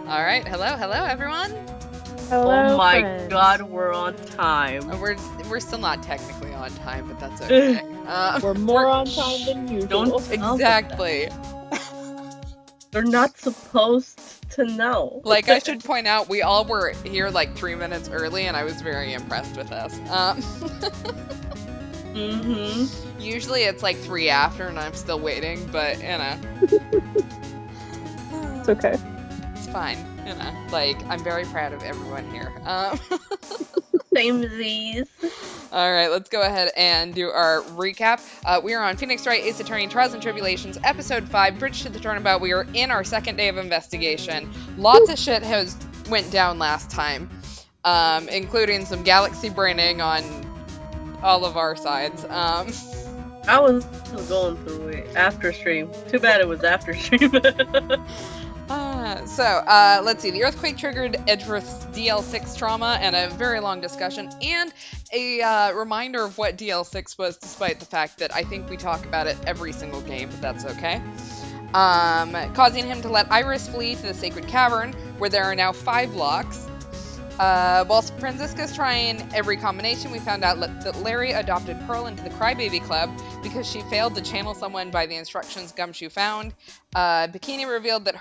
All right, hello everyone. Hello, Oh my friends. god, we're on time. We're still not technically on time, but that's okay. We're more on time than usual. Don't tell them Exactly. that. They're not supposed to know. Like, I should point out, we all were here like 3 minutes early, and I was very impressed with us. Usually it's like 3 after, and I'm still waiting, but you know, It's okay. it's fine. You know, like, I'm very proud of everyone here. Samesies. All right, let's go ahead and do our recap. We are on Phoenix Wright Ace Attorney Trials and Tribulations, Episode 5, Bridge to the Turnabout. We are in our second day of investigation. Lots of shit has went down last time, including some galaxy braining on all of our sides. I was going through it after stream. Too bad it was after stream. Let's see. The earthquake triggered Edgeworth's DL6 trauma and a very long discussion, and a reminder of what DL6 was, despite the fact that I think we talk about it every single game, but that's okay. Causing him to let Iris flee to the sacred cavern, where there are now 5 locks. Whilst Franziska's trying every combination, we found out that Larry adopted Pearl into the Crybaby Club because she failed to channel someone by the instructions Gumshoe found. Bikini revealed that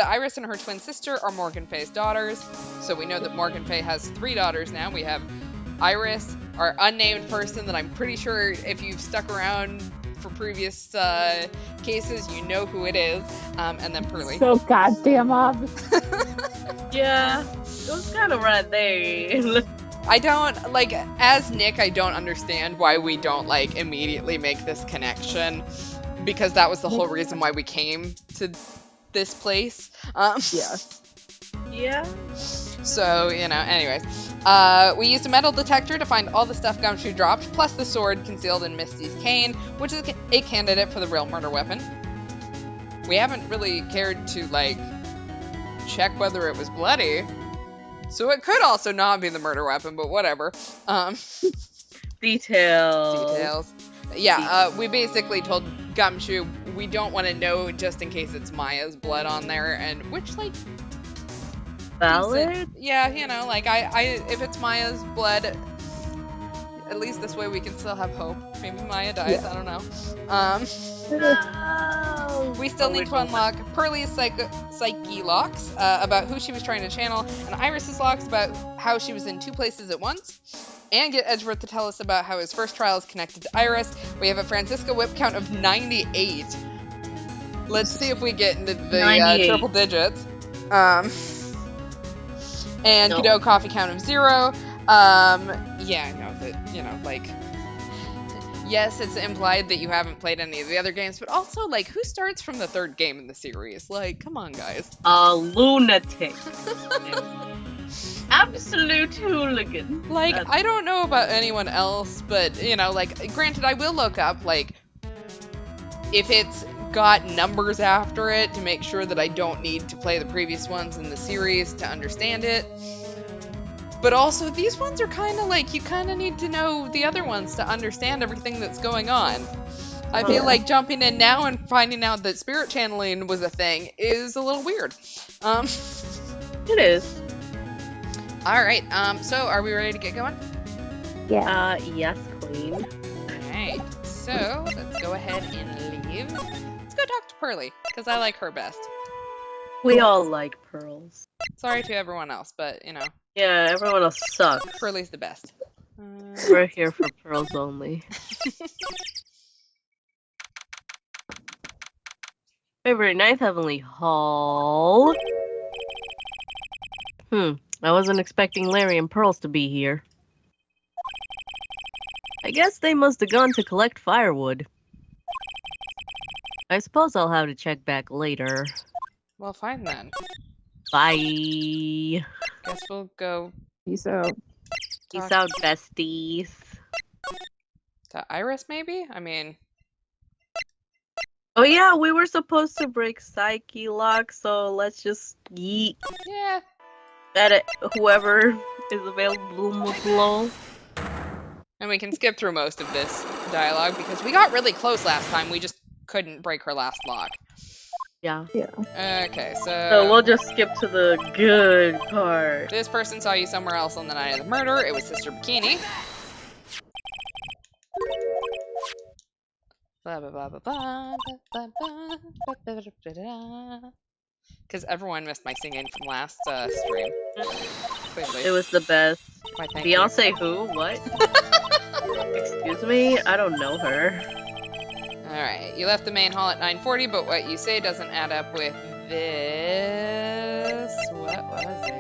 Iris and her twin sister are Morgan Fay's daughters, so we know that Morgan Fay has 3 daughters now. We have Iris, our unnamed person that I'm pretty sure if you've stuck around for previous cases, you know who it is, and then Pearly. So goddamn obvious. Yeah, it was kind of right there. I don't, like, as Nick, I don't understand why we don't, like, immediately make this connection, because that was the whole reason why we came to this place. Yeah. So, you know, anyways. We used a metal detector to find all the stuff Gumshoe dropped, plus the sword concealed in Misty's cane, which is a candidate for the real murder weapon. We haven't really cared to, like, check whether it was bloody. So it could also not be the murder weapon, but whatever. Details. Yeah, we basically told Gumshoe we don't want to know just in case it's Maya's blood on there, and which, like, Valid? yeah, you know, like, I if it's Maya's blood, at least this way we can still have hope. Maybe Maya dies, Yeah. I don't know. No. We still need to unlock Pearly's psyche locks about who she was trying to channel, and Iris's locks about how she was in 2 places at once, and get Edgeworth to tell us about how his first trial is connected to Iris. We have a Franziska whip count of 98. Let's see if we get into the triple digits. And No. Godot coffee count of 0. Yeah, no, that, you know, like, yes, it's implied that you haven't played any of the other games, but also, like, who starts from the 3rd game in the series? Like, come on, guys. A lunatic. Absolute hooligan. Like, That's- I don't know about anyone else, but, you know, like, granted, I will look up, like, if it's got numbers after it to make sure that I don't need to play the previous ones in the series to understand it. But also, these ones are kind of like, you kind of need to know the other ones to understand everything that's going on. I feel like jumping in now and finding out that spirit channeling was a thing is a little weird. It is. Alright, so are we ready to get going? Yeah. Yes, queen. Alright, so let's go ahead and leave. Let's go talk to Pearly, because I like her best. We all like pearls. Sorry to everyone else, but, you know, Yeah, everyone else sucks. Pearly's the best. We're here for pearls only. February 9th, Heavenly Hall. I wasn't expecting Larry and Pearls to be here. I guess they must have gone to collect firewood. I suppose I'll have to check back later. Well, fine then. Bye. Guess we'll go Peace out. Peace out, besties. to Iris, maybe? I mean, Oh yeah, we were supposed to break Psyche lock, so let's just yeet yeah. at it. Whoever is available below. And we can skip through most of this dialogue because we got really close last time. We just couldn't break her last lock. Yeah. Okay, So we'll just skip to the good part. this person saw you somewhere else on the night of the murder. It was Sister Bikini. Because everyone missed my singing from last stream. Clearly. It was the best. Why, thank you. Beyonce who? What? Excuse me? I don't know her. Alright, you left the main hall at 9:40, but what you say doesn't add up with this. What was it?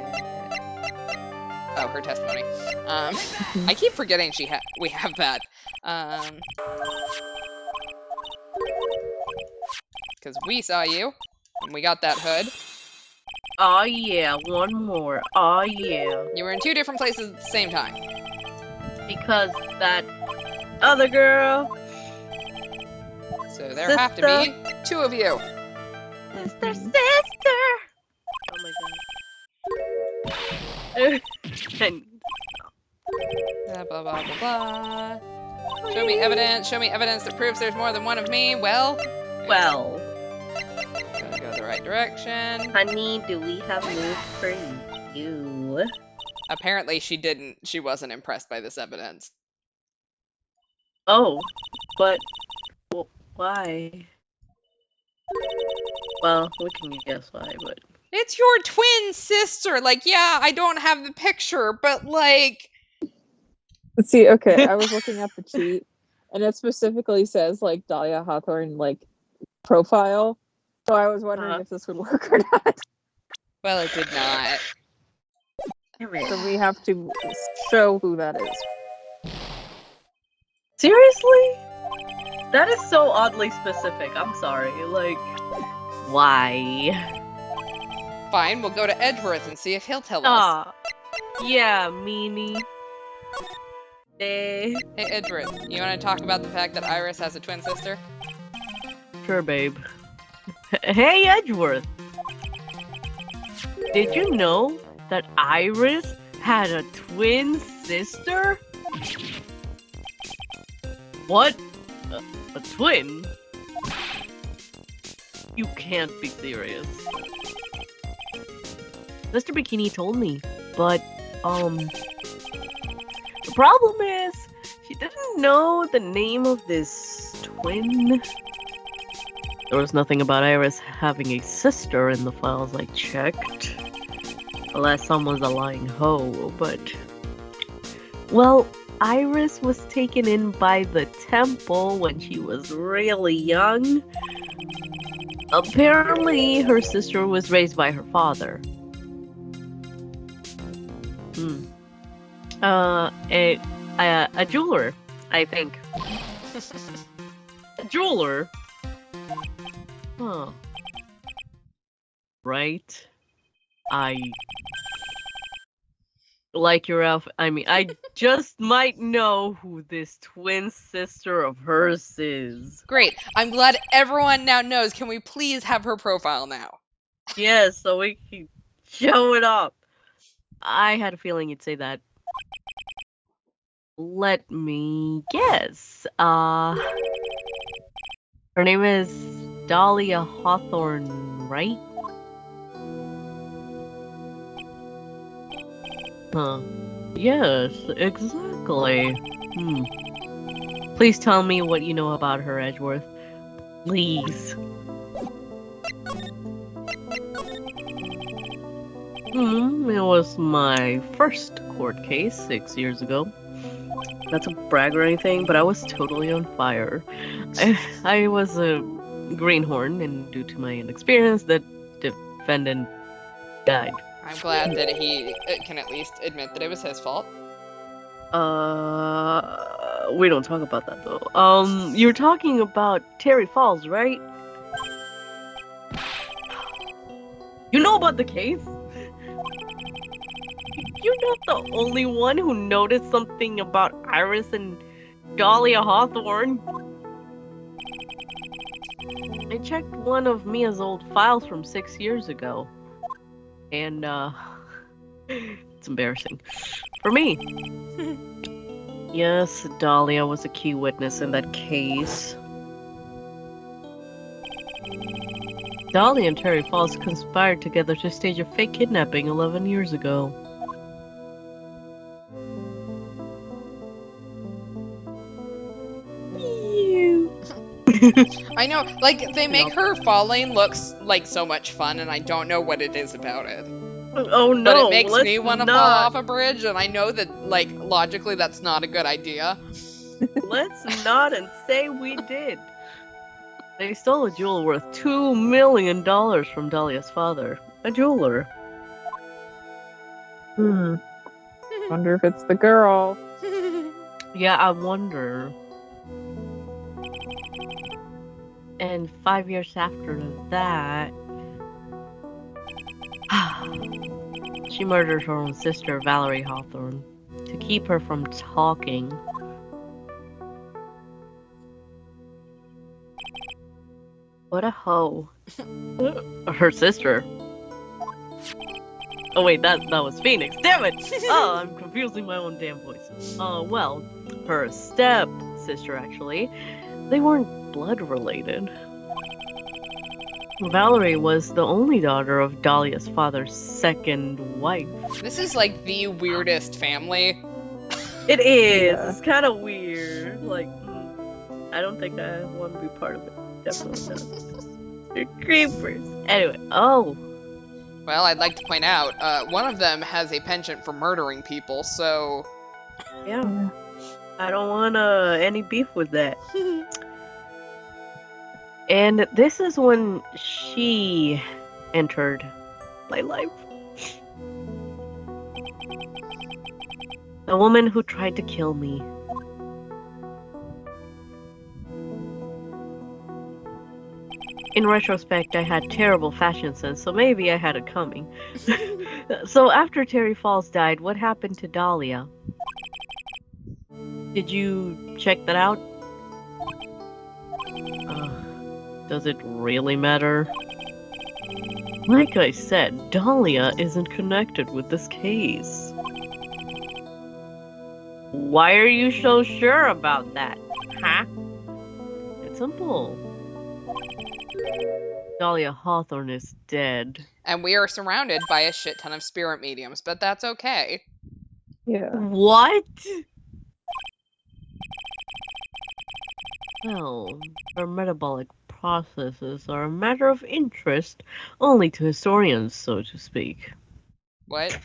Oh, her testimony. I keep forgetting we have that. Because we saw you, and we got that hood. Oh yeah, one more. Oh yeah. You were in 2 different places at the same time. Because that other girl. So there have to be 2 of you. Sister, sister! Oh my god. Blah, blah, blah, blah. Show me evidence that proves there's more than one of me. Well. Gotta go the right direction. Honey, do we have news for you? Apparently she didn't. She wasn't impressed by this evidence. Oh, but why? Well, we can guess why, but... It's your twin sister! Like, yeah, I don't have the picture, but like... Let's see, okay, I was looking at the cheat, and it specifically says, like, Dahlia Hawthorne, like, profile. So I was wondering if this would work or not. Well, it did not. So we have to show who that is. Seriously? That is so oddly specific. I'm sorry. Like, why? Fine, we'll go to Edgeworth and see if he'll tell us. Ah, yeah, meanie. Hey, Edgeworth, you want to talk about the fact that Iris has a twin sister? Sure, babe. Hey, Edgeworth. Did you know that Iris had a twin sister? What? A twin? You can't be serious. Mr. Bikini told me, but, the problem is, she didn't know the name of this twin. There was nothing about Iris having a sister in the files I checked. Unless someone's a lying hoe, but... Well, Iris was taken in by the temple when she was really young. Apparently, her sister was raised by her father. A jeweler, I think. A jeweler? Huh. Right? Like your elf. I mean, I just might know who this twin sister of hers is. Great. I'm glad everyone now knows. Can we please have her profile now? Yes, so we can show it up. I had a feeling you'd say that. Let me guess. Her name is Dahlia Hawthorne, right? Huh. Yes, exactly. Please tell me what you know about her, Edgeworth. Please. It was my first court case 6 years ago. Not to brag or anything, but I was totally on fire. I was a greenhorn, and due to my inexperience, the defendant died. I'm glad that he can at least admit that it was his fault. We don't talk about that though. You're talking about Terry Falls, right? You know about the case? You're not the only one who noticed something about Iris and Dahlia Hawthorne. I checked one of Mia's old files from 6 years ago. And, it's embarrassing. For me. Yes, Dahlia was a key witness in that case. Dolly and Terry Falls conspired together to stage a fake kidnapping 11 years ago. I know, like, they make her falling looks like so much fun, and I don't know what it is about it. Oh no! But it makes let's me want to not. fall off a bridge, and I know that, like, logically that's not a good idea. Let's not and say we did. They stole a jewel worth $2 million from Dahlia's father, a jeweler. Wonder if it's the girl. Yeah, I wonder. And 5 years after that, she murdered her own sister, Valerie Hawthorne, to keep her from talking. What a hoe. Her sister. Oh wait, that was Phoenix. Damn it! Oh, I'm confusing my own damn voice. Well, her step sister actually. They weren't blood related. Valerie was the only daughter of Dahlia's father's second wife. This is like the weirdest family. It is. Yeah. It's kind of weird. Like, I don't think I want to be part of it. Definitely not. They're creepers. Anyway, Well, I'd like to point out, one of them has a penchant for murdering people, so... yeah. I don't want any beef with that. And this is when she entered my life. A woman who tried to kill me. In retrospect, I had terrible fashion sense, so maybe I had it coming. So after Terry Falls died, what happened to Dahlia? Did you check that out? Does it really matter? Like I said, Dahlia isn't connected with this case. Why are you so sure about that, huh? It's simple. Dahlia Hawthorne is dead. And we are surrounded by a shit ton of spirit mediums, but that's okay. Yeah. What? Well, her metabolic processes are a matter of interest only to historians, so to speak. What?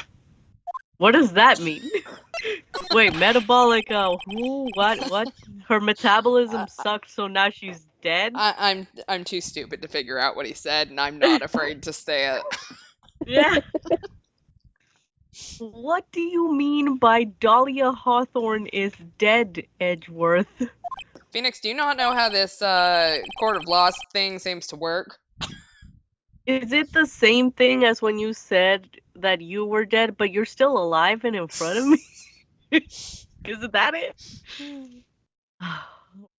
What does that mean? Wait, metabolic, who? What? Her metabolism sucked, so now she's dead? I'm too stupid to figure out what he said, and I'm not afraid to say it. Yeah. What do you mean by Dahlia Hawthorne is dead, Edgeworth? Phoenix, do you not know how this court of laws thing seems to work? Is it the same thing as when you said that you were dead, but you're still alive and in front of me? Isn't that it?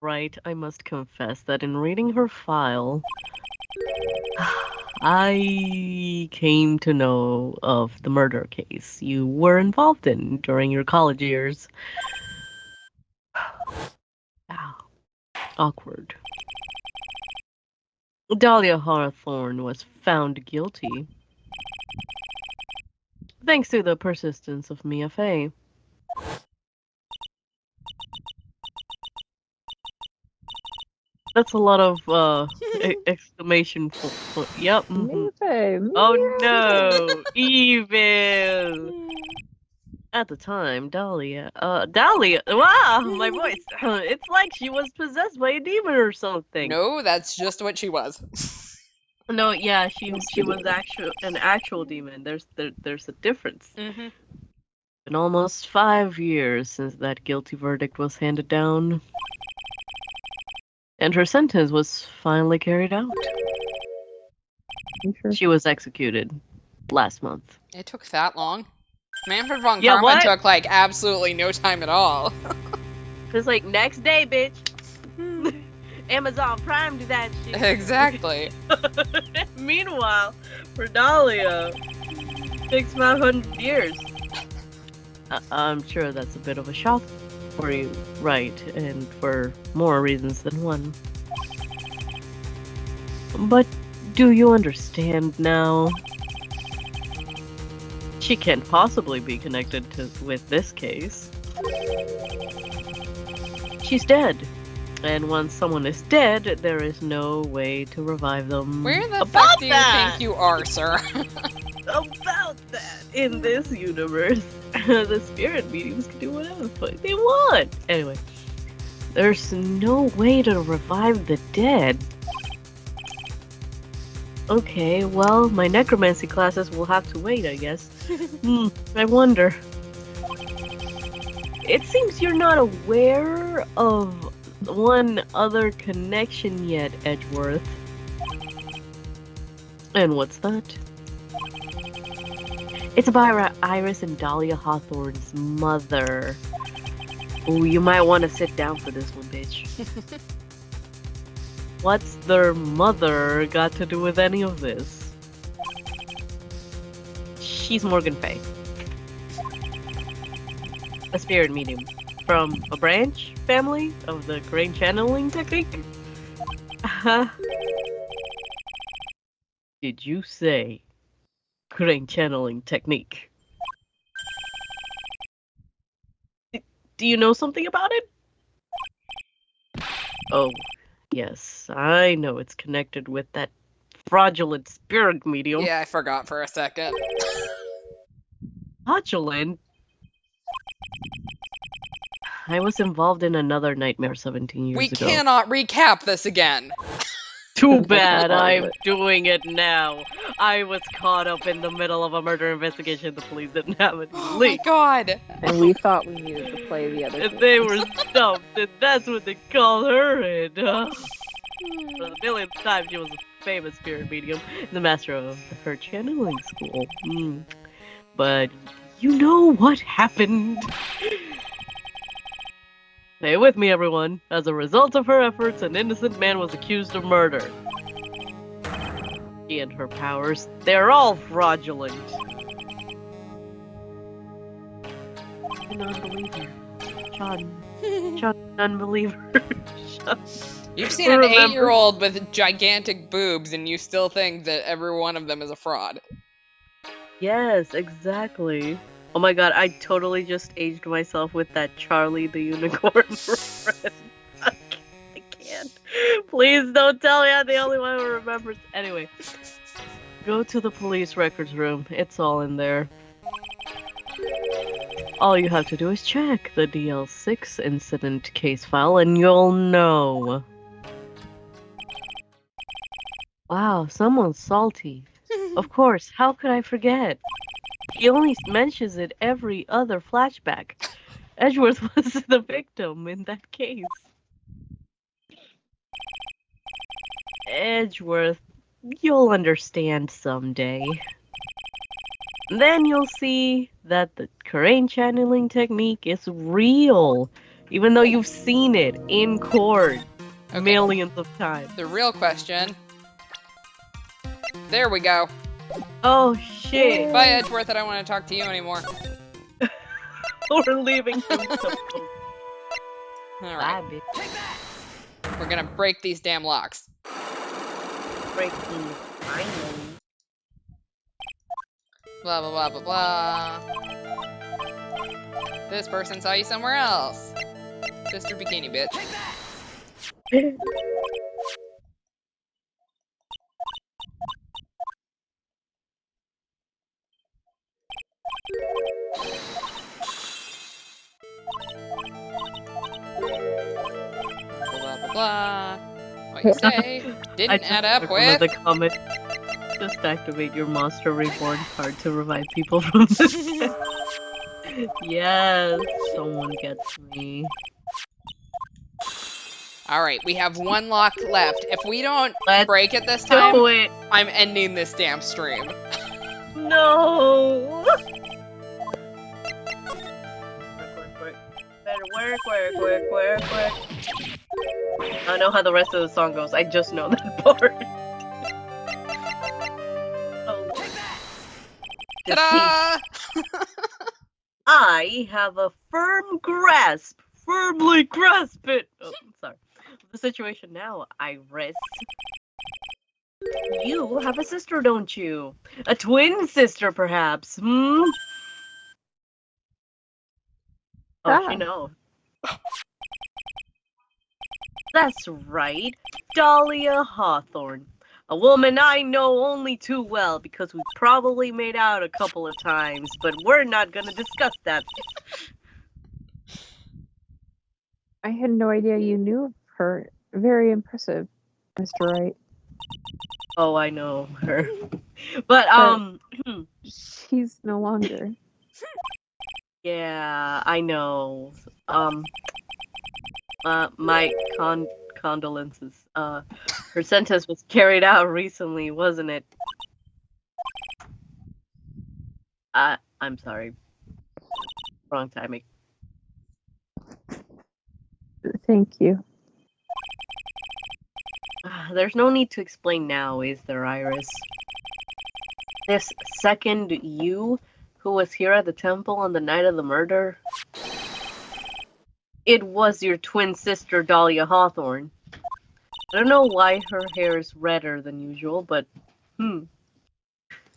Right, I must confess that in reading her file, I came to know of the murder case you were involved in during your college years. Awkward. Dahlia Hawthorne was found guilty. Thanks to the persistence of Mia Fey. That's a lot of exclamation point. Yep. Oh no, evil. At the time, Dahlia, wow, my voice. It's like she was possessed by a demon or something. No, that's just what she was. No, yeah, she was an actual demon. There's a difference. Mm-hmm. Been almost 5 years since that guilty verdict was handed down. And her sentence was finally carried out. Sure? She was executed last month. It took that long. Manfred von Yeah, Karma what? took, like, absolutely no time at all. It's like, next day, bitch. Amazon Prime do that shit. Exactly. Meanwhile, for Dahlia, 500 years. I'm sure that's a bit of a shock for you, right? And for more reasons than one. But Do you understand now? She can't possibly be connected with this case. She's dead. And once someone is dead, there is no way to revive them. Where the fuck do you think you are, sir? About that! In this universe, the spirit mediums can do whatever the fuck they want! Anyway, there's no way to revive the dead. Okay, well, my necromancy classes will have to wait, I guess. I wonder. It seems you're not aware of one other connection yet, Edgeworth. And what's that? It's about Iris and Dahlia Hawthorne's mother. Ooh, you might want to sit down for this one, bitch. What's their mother got to do with any of this? She's Morgan Fay. A spirit medium. From a branch family of the crane channeling technique? Did you say crane channeling technique? Do you know something about it? Oh, yes, I know it's connected with that fraudulent spirit medium. Yeah, I forgot for a second. Fraudulent? I was involved in another nightmare 17 years We ago. cannot recap this again. Too bad I'm doing it now. I was caught up in the middle of a murder investigation. The police didn't have any Oh my lead. god. And we thought we needed to play the other And game. they were stumped, and that's what they called her in. For the millionth time, she was a famous spirit medium, the master of her channeling school. But you know what happened? Stay with me, everyone. As a result of her efforts, an innocent man was accused of murder. She and her powers, they're all fraudulent. An unbeliever. John, unbeliever. You've seen an Remember- 8-year-old with gigantic boobs and you still think that every one of them is a fraud. Yes, exactly. Oh my god, I totally just aged myself with that Charlie the Unicorn reference. I can't. Please don't tell me I'm the only one who remembers. Anyway, go to the police records room. It's all in there. All you have to do is check the DL6 incident case file and you'll know. Wow, someone's salty. Of course, how could I forget? He only mentions it every other flashback. Edgeworth was the victim in that case. Edgeworth, you'll understand someday. Then you'll see that the crane channeling technique is real, even though you've seen it in court millions of times. The real question. There we go. Oh shit! Bye, Edgeworth. I don't want to talk to you anymore. We're leaving him so Alright. We're gonna break these damn locks. Breaking finally. Blah, blah, blah, blah, blah. This person saw you somewhere else. Mr. Bikini Bitch. Blah, blah, blah. What you say didn't add up with... the comment. Just activate your Monster Reborn card to revive people from the dead. Yes, someone gets me. Alright, we have one lock left. If we don't Let's break it this time, do it! I'm ending this damn stream. No! Better work. I don't know how the rest of the song goes. I just know that part. Oh. Ta-da! I have a firm grasp. Firmly grasp it. Oh, sorry. The situation now, Iris. You have a sister, don't you? A twin sister, perhaps? Hmm? Oh, she Ah. knows. That's right, Dahlia Hawthorne. A woman I know only too well because we probably made out a couple of times, but we're not gonna discuss that. I had no idea you knew of her. Very impressive, Mr. Wright. Oh, I know her. But, She's no longer. yeah, I know. My condolences. Her sentence was carried out recently, wasn't it? I'm sorry. Wrong timing. Thank you. There's no need to explain now, is there, Iris? This second you, who was here at the temple on the night of the murder, it was your twin sister, Dahlia Hawthorne. I don't know why her hair is redder than usual, but,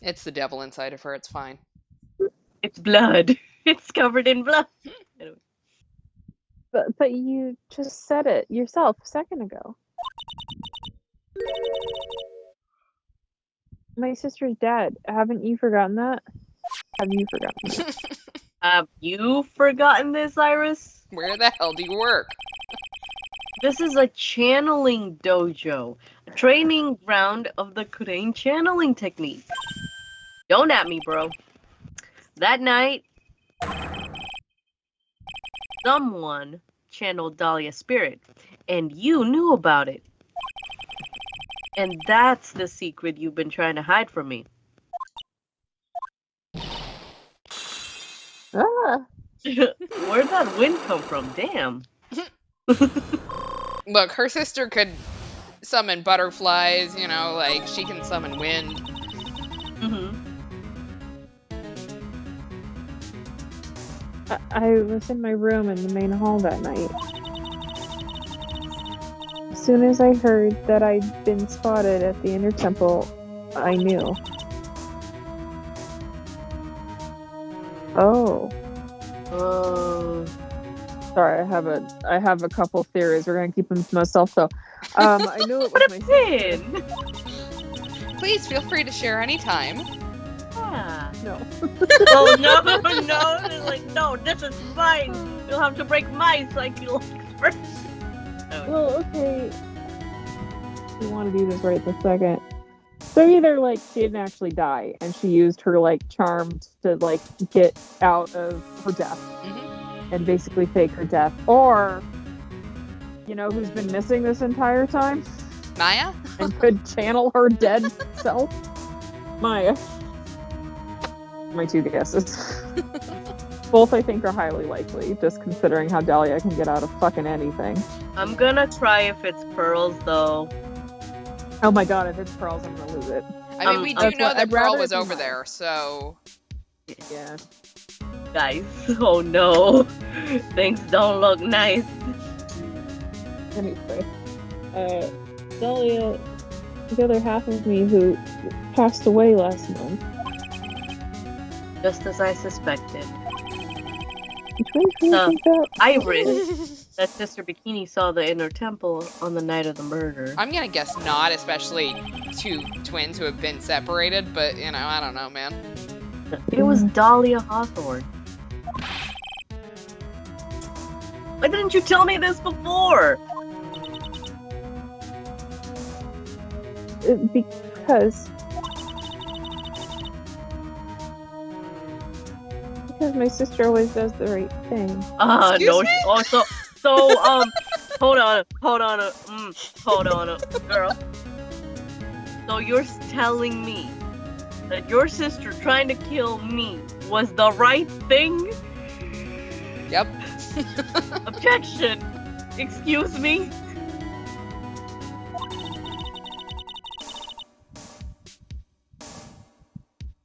It's the devil inside of her. It's fine. it's blood. It's covered in blood. But you just said it yourself a second ago. My sister's dead. Haven't you forgotten that? Have you forgotten that? Have you forgotten this, Iris? Where the hell do you work? This is a channeling dojo, a training ground of the Crane channeling technique. Don't at me, bro. That night, someone channeled Dahlia's spirit, and you knew about it. And that's the secret you've been trying to hide from me. Ah, Where'd that wind come from? Damn. Look, her sister could summon butterflies, you know, like she can summon wind. Mm-hmm. I was in my room in the main hall that night. As soon as I heard that I'd been spotted at the inner temple, I knew. Oh. Sorry, I have a couple theories. We're gonna keep them to myself though. I knew it was What my a sister. pin! Please feel free to share anytime. Yeah. No. Oh no! Like, no, this is mine! You'll have to break my psyche first. Well, okay. You want to do this right this second. So either like she didn't actually die and she used her like charm to like get out of her death and basically fake her death, or you know who's been missing this entire time Maya? and could channel her dead self? Maya. My two guesses. Both I think are highly likely, just considering how Dahlia can get out of fucking anything. I'm gonna try if it's pearls though. Oh my god, if it's Pearls, I'm gonna lose it. I mean, we do that's know what- that I'd Pearl rather was it be over Maya. there, so Yeah. Guys, oh no. Things don't look nice. Anyway, Dahlia, the other half of me who passed away last month. Just as I suspected. Which way do you think that? Iris, that Sister Bikini saw the inner temple on the night of the murder. I'm gonna guess not, especially two twins who have been separated, but you know, I don't know, man. It was Dahlia Hawthorne. Why didn't you tell me this before? Because my sister always does the right thing. No. Excuse me? Oh, hold on, girl. So you're telling me that your sister trying to kill me was the right thing? Yep. Objection. Excuse me.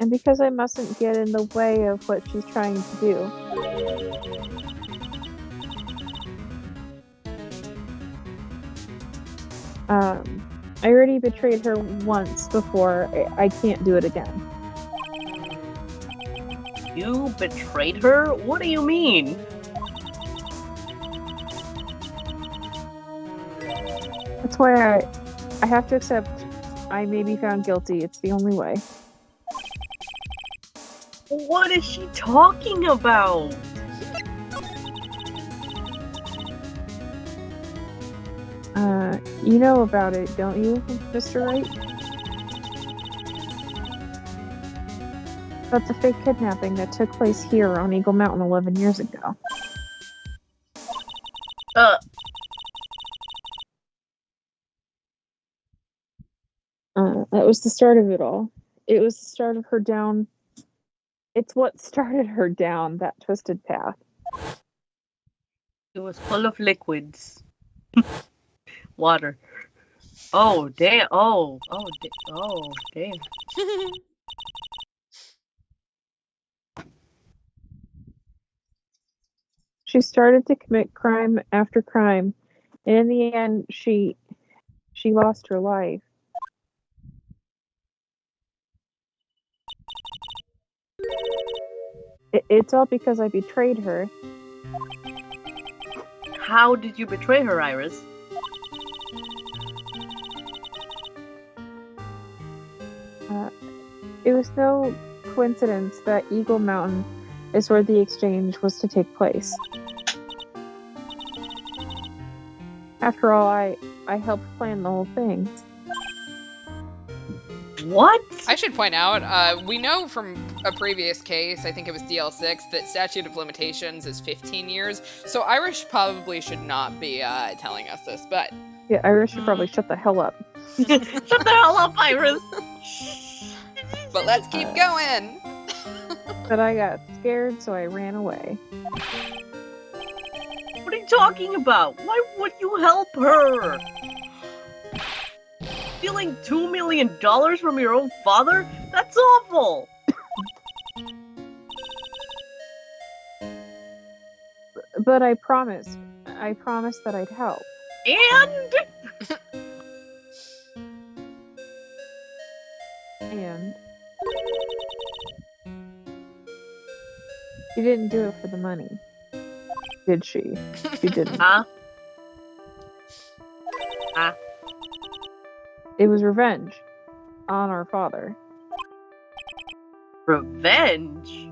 And because I mustn't get in the way of what she's trying to do. I already betrayed her once before. I can't do it again. You betrayed her? What do you mean? That's why I have to accept I may be found guilty. It's the only way. What is she talking about? You know about it, don't you, Mr. Wright? About the fake kidnapping that took place here on Eagle Mountain 11 years ago. That was the start of it all. It was the start of her down. It's what started her down that twisted path. It was full of liquids. Water. Oh, damn. Oh, damn. She started to commit crime after crime, and in the end, she lost her life. It's all because I betrayed her. How did you betray her, Iris? It was no coincidence that Eagle Mountain is where the exchange was to take place. After all, I helped plan the whole thing. What? I should point out, we know from a previous case, I think it was DL6, that statute of limitations is 15 years, so Irish probably should not be telling us this, but... Yeah, Irish should probably shut the hell up. Shut the hell up, Iris! But let's keep going! But I got scared, so I ran away. What are you talking about? Why would you help her? Stealing $2 million from your own father? That's awful! But I promised that I'd help. And? And she didn't do it for the money, did she? She didn't. Huh? It was revenge on our father. Revenge?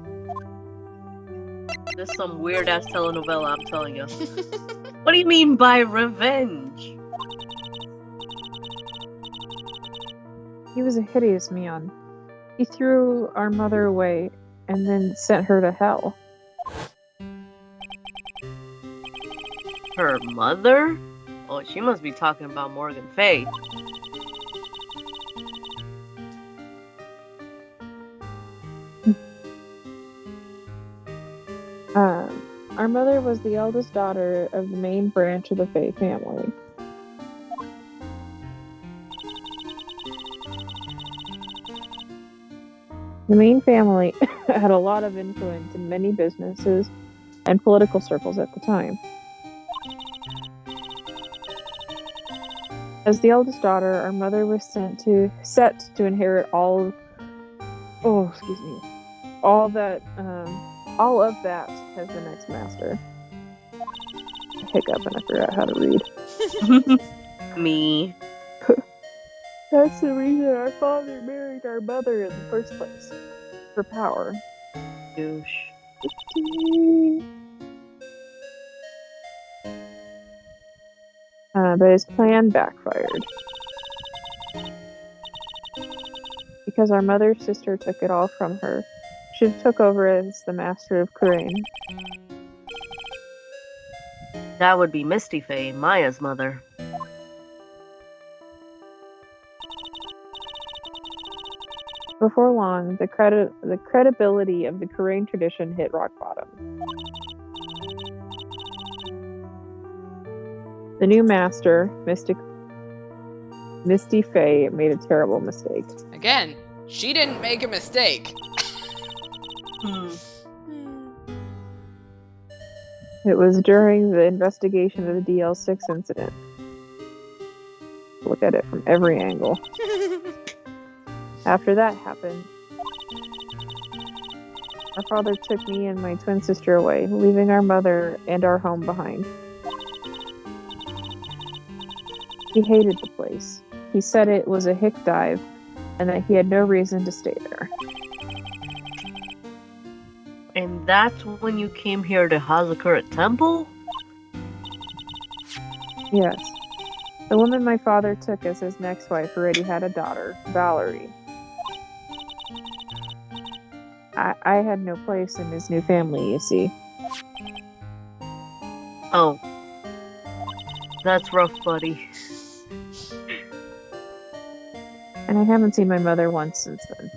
This is some weird-ass telenovela, I'm telling you. What do you mean by revenge? He was a hideous man. He threw our mother away and then sent her to hell. Her mother? Oh, she must be talking about Morgan Fay. Our mother was the eldest daughter of the main branch of the Fay family. The main family had a lot of influence in many businesses and political circles at the time. As the eldest daughter, our mother was set to inherit all of that as the next master. I hiccup and I forgot how to read. Me. That's the reason our father married our mother in the first place. For power. Douche. But his plan backfired. Because our mother's sister took it all from her. She took over as the master of Kurain. That would be Misty Faye, Maya's mother. Before long, the credibility of the Kurain tradition hit rock bottom. The new master, Misty Faye, made a terrible mistake. Again, she didn't make a mistake. It was during the investigation of the DL6 incident. look at it from every angle. After that happened, our father took me and my twin sister away, leaving our mother and our home behind. He hated the place. He said it was a hick dive and that he had no reason to stay there. And that's when you came here to Hazakura Temple? Yes. The woman my father took as his next wife already had a daughter, Valerie. I had no place in his new family, you see. Oh. That's rough, buddy. And I haven't seen my mother once since then.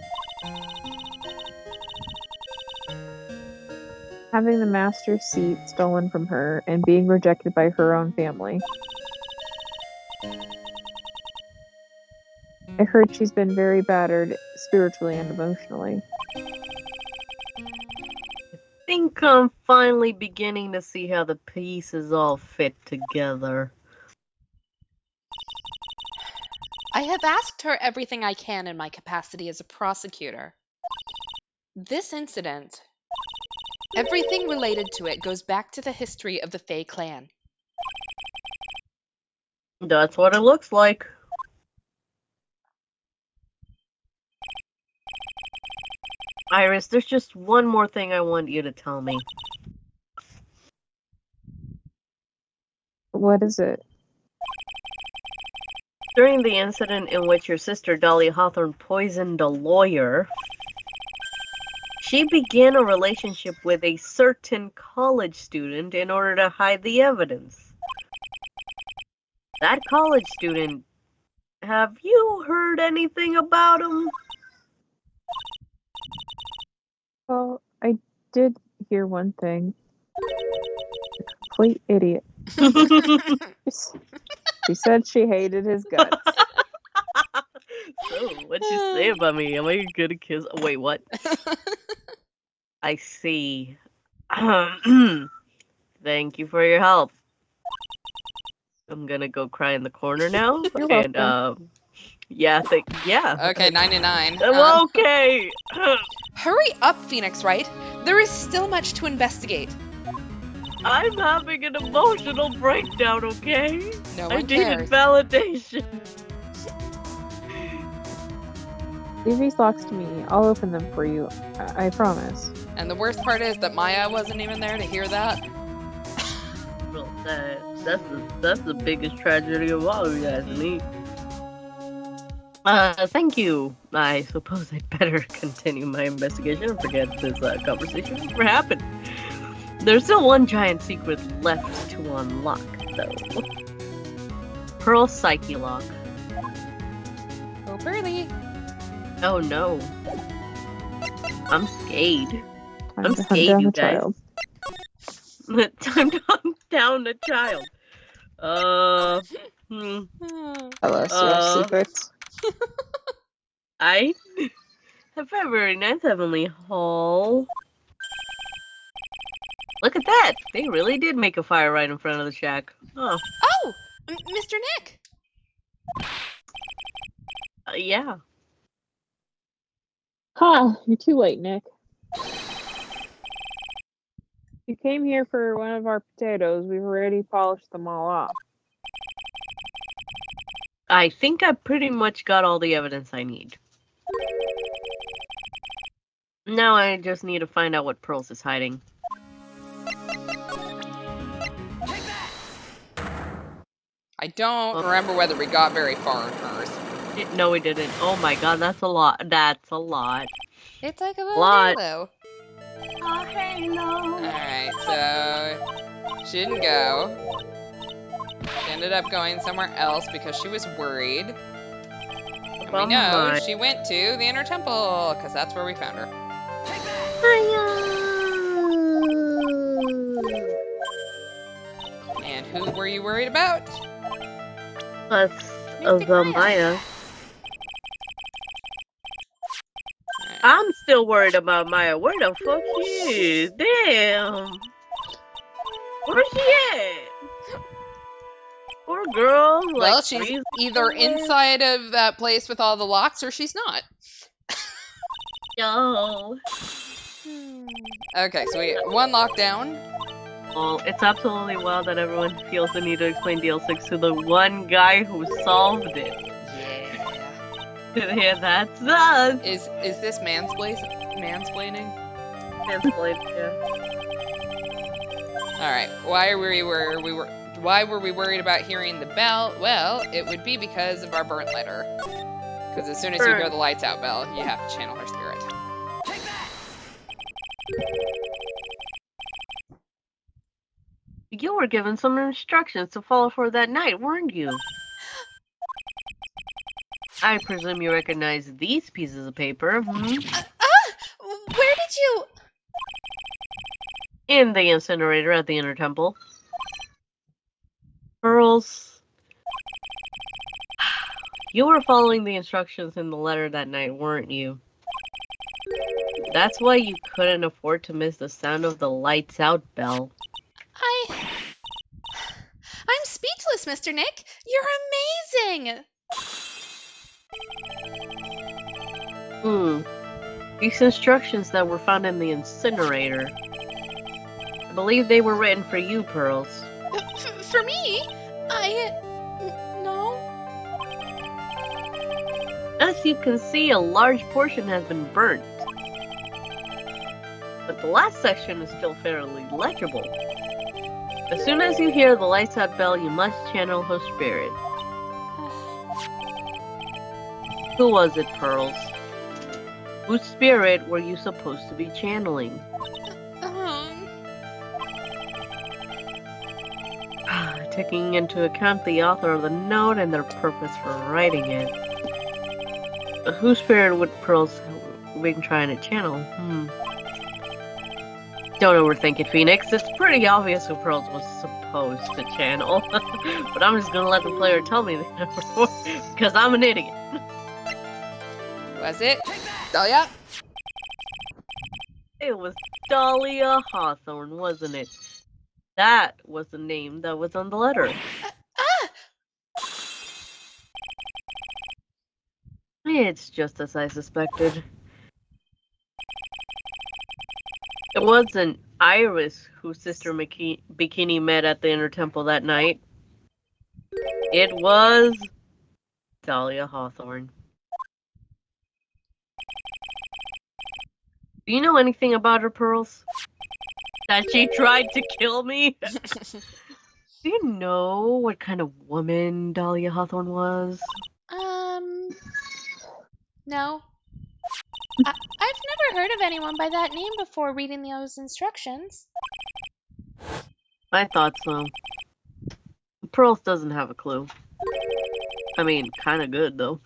Having the master's seat stolen from her and being rejected by her own family. I heard she's been very battered spiritually and emotionally. I think I'm finally beginning to see how the pieces all fit together. I have asked her everything I can in my capacity as a prosecutor. This incident, everything related to it goes back to the history of the Fae clan. That's what it looks like. Iris, there's just one more thing I want you to tell me. What is it? During the incident in which your sister Dolly Hawthorne poisoned a lawyer, she began a relationship with a certain college student in order to hide the evidence. That college student, have you heard anything about him? Well, I did hear one thing. A complete idiot. She said she hated his guts. So, what'd you say about me? Am I a good kiss? Oh, wait, what? I see. Thank you for your help. I'm gonna go cry in the corner now. You're and, welcome. yeah, yeah. Okay, 99. I'm okay. Hurry up, Phoenix Wright. There is still much to investigate. I'm having an emotional breakdown, okay? No I one needed cares. validation. Leave these locks to me. I'll open them for you. I promise. And the worst part is that Maya wasn't even there to hear that. Well, that's the biggest tragedy of all, you guys, me. Thank you. I suppose I'd better continue my investigation and forget this conversation ever happened. There's still one giant secret left to unlock, though. Pearl Psyche Lock. Oh, Burley. Oh no. I'm scared. Time I'm to hunt scared, down you a guys. child. Time to hunt down a child. Tell us your secrets. I have February 9th Heavenly Hall. Look at that! They really did make a fire right in front of the shack. Oh. Oh, Mr. Nick. Yeah. Ha! You're too late, Nick. You came here for one of our potatoes. We've already polished them all off. I think I pretty much got all the evidence I need. Now I just need to find out what Pearls is hiding. I don't remember whether we got very far in hers. No, we didn't. Oh my god, that's a lot. That's a lot. It's like a Lot. halo. Oh, halo. Alright, so she didn't go. She ended up going somewhere else because she was worried. And we know she went to the Inner Temple, because that's where we found her. And who were you worried about? That's the Maya. Alright. I'm still worried about Maya. Where the fuck she is? Damn. Where's she at? Poor girl. Well, Like, she's freezing either somewhere. inside of that place with all the locks or she's not. No. Okay, so we one lockdown. Well, it's absolutely wild that everyone feels the need to explain DL6 to the one guy who solved it. Yeah. Yeah, that's us. Is this mansplaining? Mansplained, yeah. All right. Why were we worried about hearing the bell? Well, it would be because of our burnt letter. Because as soon as you hear the lights out bell, you have to channel her spirit. You were given some instructions to follow for that night, weren't you? I presume you recognize these pieces of paper, Where did you? In the incinerator at the Inner Temple. Pearls. You were following the instructions in the letter that night, weren't you? That's why you couldn't afford to miss the sound of the lights out bell. I'm speechless, Mr. Nick. You're amazing. These instructions that were found in the incinerator. I believe they were written for you, Pearls. For me? No. As you can see, a large portion has been burnt. But the last section is still fairly legible. As soon as you hear the lights out bell, you must channel her spirit. Who was it, Pearls? Whose spirit were you supposed to be channeling? Taking into account the author of the note and their purpose for writing it. Whose spirit would Pearls be trying to channel? Don't overthink it, Phoenix. It's pretty obvious who Pearls was supposed to channel. But I'm just gonna let the player tell me that because I'm an idiot. Was it Dahlia? It was Dahlia Hawthorne, wasn't it? That was the name that was on the letter. It's just as I suspected. It wasn't Iris whose sister Bikini met at the Inner Temple that night. It was Dahlia Hawthorne. Do you know anything about her, Pearls? That she tried to kill me? Do you know what kind of woman Dahlia Hawthorne was? No. I've never heard of anyone by that name before reading those instructions. I thought so. Pearls doesn't have a clue. I mean, kinda good, though.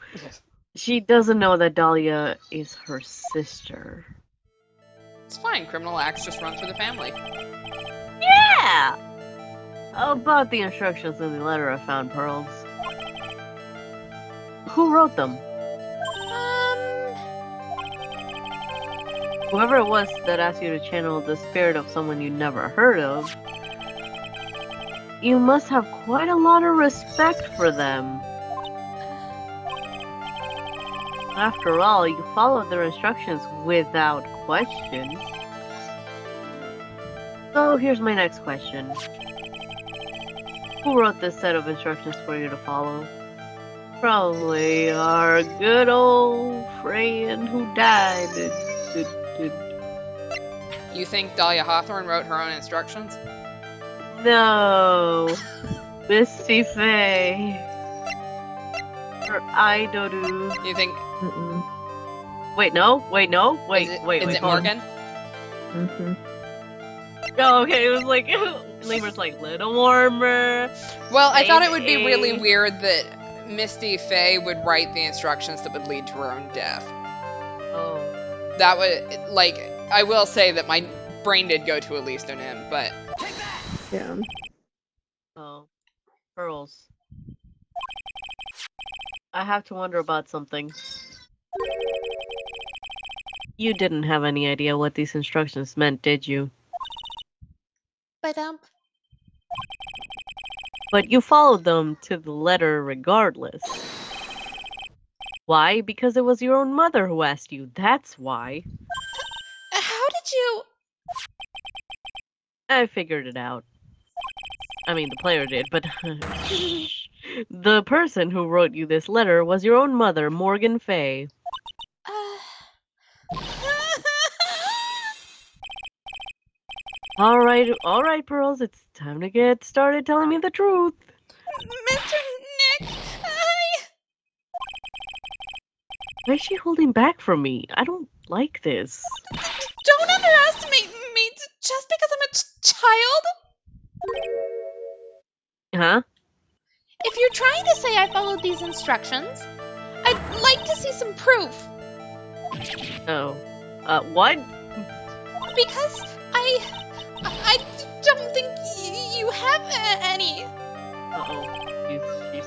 She doesn't know that Dahlia is her sister. It's fine. Criminal acts just run through the family. Yeah! How about the instructions in the letter I found, Pearls? Who wrote them? Whoever it was that asked you to channel the spirit of someone you never heard of, you must have quite a lot of respect for them. After all, you followed their instructions without question. So here's my next question. Who wrote this set of instructions for you to follow? Probably our good old friend who died. You think Dahlia Hawthorne wrote her own instructions? No. Misty Faye. Or Idodu. You think? Wait, no. Wait. Is it Morgan? Oh, okay. It was like Lemur's like little warmer. Well, I thought it would be really weird that Misty Faye would write the instructions that would lead to her own death. Oh. That would, like, I will say that my brain did go to Elise Donim, but... Yeah. Oh. Pearls. I have to wonder about something. You didn't have any idea what these instructions meant, did you? But, But you followed them to the letter regardless. Why? Because it was your own mother who asked you. That's why. How did you... I figured it out. I mean, the player did, but the person who wrote you this letter was your own mother, Morgan Fay. Uh... All right, Pearls, it's time to get started telling me the truth. Mr. Nick, Why is she holding back from me? I don't like this. don't underestimate me just because I'm a child. Huh? If you're trying to say I followed these instructions, I'd like to see some proof. Oh. What? Because I don't think you have any. Uh-oh. She's...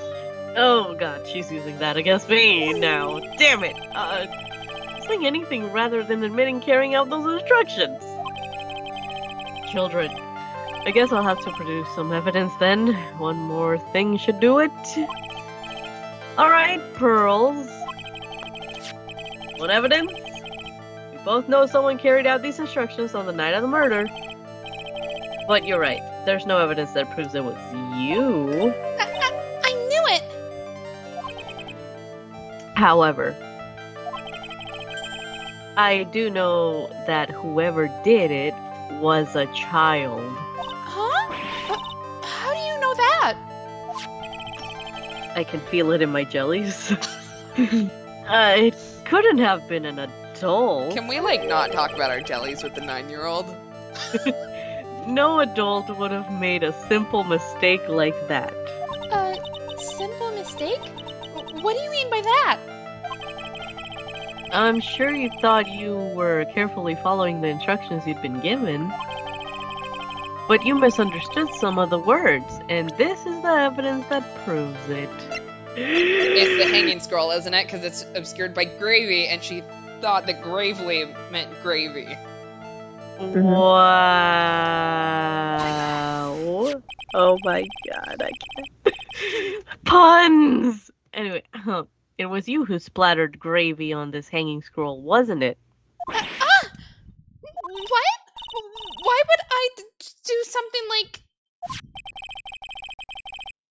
Oh, God, she's using that against me now. Damn it! Saying anything rather than admitting carrying out those instructions. Children. I guess I'll have to produce some evidence then. One more thing should do it. Alright, Pearls. What evidence? We both know someone carried out these instructions on the night of the murder. But you're right. There's no evidence that proves it was you. I knew it. However, I do know that whoever did it was a child. Huh? How do you know that? I can feel it in my jellies. It couldn't have been an adult. Can we, like, not talk about our jellies with the 9-year-old? No adult would have made a simple mistake like that. Simple mistake? What do you mean by that? I'm sure you thought you were carefully following the instructions you'd been given. But you misunderstood some of the words, and this is the evidence that proves it. It's the hanging scroll, isn't it? Because it's obscured by gravy, and she thought that gravely meant gravy. Wow. Oh my god, I can't. Puns! Anyway, it was you who splattered gravy on this hanging scroll, wasn't it? What? Why would I do something like...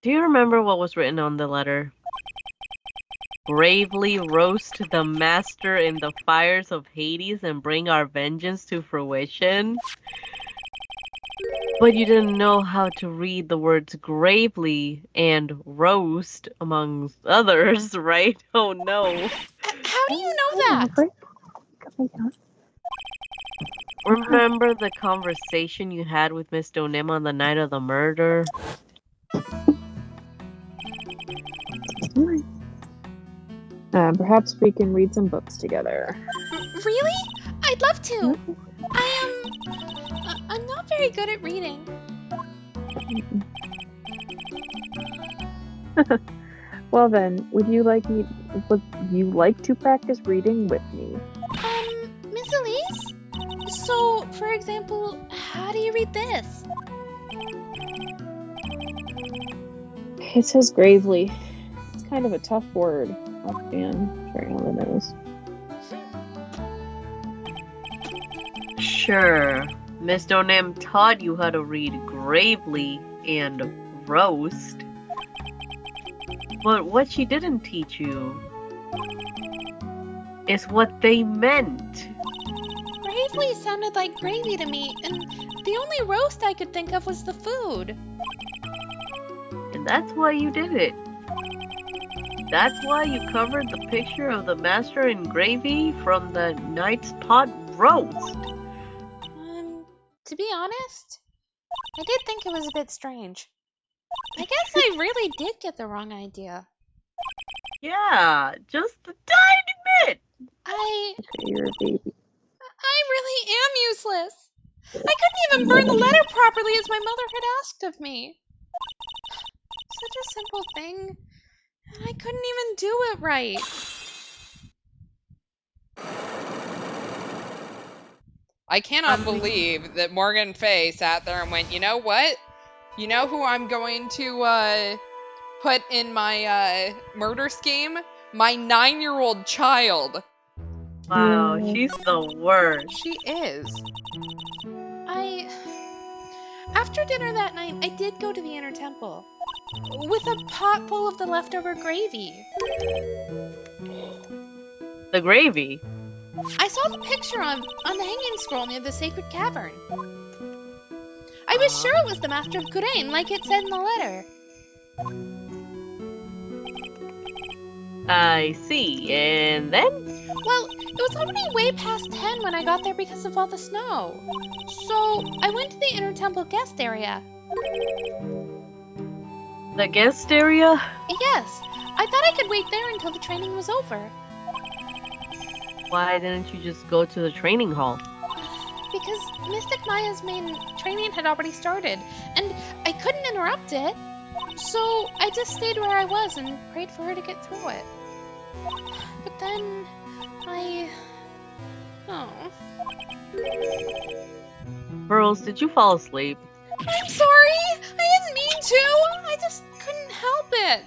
Do you remember what was written on the letter? Bravely roast the master in the fires of Hades and bring our vengeance to fruition? But you didn't know how to read the words gravely and roast, amongst others, right? Oh no. How do you know that? Remember the conversation you had with Miss Donim on the night of the murder? Perhaps we can read some books together. Really? I'd love to. I'm not very good at reading. Well then, would you like to practice reading with me? Miss Elise? So, for example, how do you read this? It says gravely. It's kind of a tough word. Offhand, right on the nose. Sure. Miss Donim taught you how to read gravely and roast. But what she didn't teach you is what they meant. Gravely sounded like gravy to me, and the only roast I could think of was the food. And that's why you did it. That's why you covered the picture of the master in gravy from the night's pot roast. To be honest, I did think it was a bit strange. I guess I really did get the wrong idea. Yeah, just a tiny bit. You're a baby. I really am useless. I couldn't even burn the letter properly as my mother had asked of me. Such a simple thing, and I couldn't even do it right. I cannot believe that Morgan Fay sat there and went, you know what? You know who I'm going to put in my murder scheme? My 9-year-old child. Wow, Yeah. she's the worst. She is. After dinner that night, I did go to the inner temple with a pot full of the leftover gravy. The gravy. I saw the picture on the hanging scroll near the sacred cavern. I was sure it was the Master of Kurain, like it said in the letter. I see. And then? Well, it was already way past 10 when I got there because of all the snow. So I went to the inner temple guest area. The guest area? Yes, I thought I could wait there until the training was over. Why didn't you just go to the training hall? Because Mystic Maya's main training had already started, and I couldn't interrupt it. So I just stayed where I was and prayed for her to get through it. But then Pearls, did you fall asleep? I'm sorry! I didn't mean to! I just couldn't help it!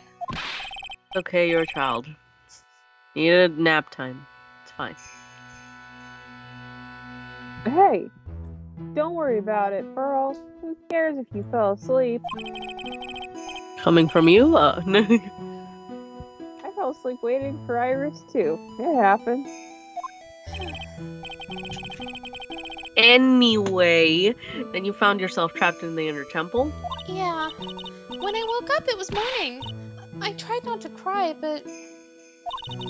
Okay, you're a child. You needed nap time. It's fine. Hey, don't worry about it, Pearl. Who cares if you fell asleep? Coming from you? No. I fell asleep waiting for Iris too. It happened. Anyway, then you found yourself trapped in the inner temple? Yeah. When I woke up, it was morning. I tried not to cry, but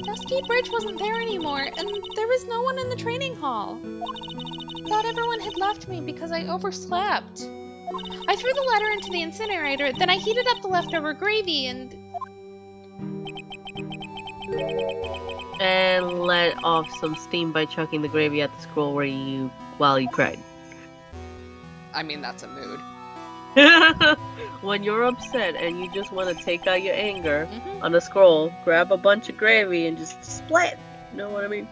Dusky Bridge wasn't there anymore, and there was no one in the training hall. Thought everyone had left me because I overslept. I threw the letter into the incinerator, then I heated up the leftover gravy and let off some steam by chucking the gravy at the scroll while you cried. I mean, that's a mood. When you're upset and you just want to take out your anger Mhm. on the scroll, grab a bunch of gravy and just split. You know what I mean?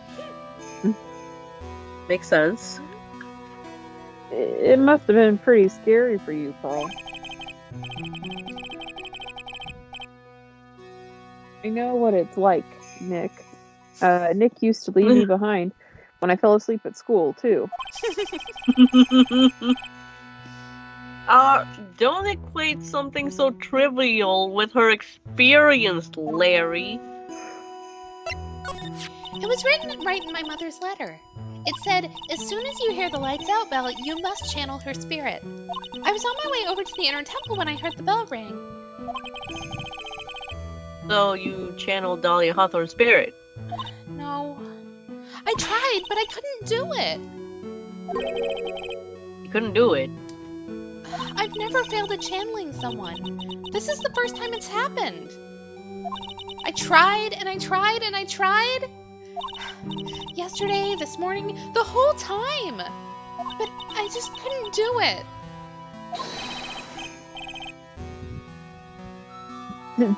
Makes sense. It must have been pretty scary for you, Pearl. I know what it's like, Nick. Nick used to leave me behind when I fell asleep at school, too. Don't equate something so trivial with her experience, Larry. it was written right in my mother's letter. It said, as soon as you hear the lights out bell, you must channel her spirit. I was on my way over to the inner temple when I heard the bell ring. So you channeled Dahlia Hawthorne's spirit. No. I tried, but I couldn't do it. You couldn't do it. I've never failed at channeling someone. This is the first time it's happened. I tried and I tried and I tried. Yesterday, this morning, the whole time. But I just couldn't do it.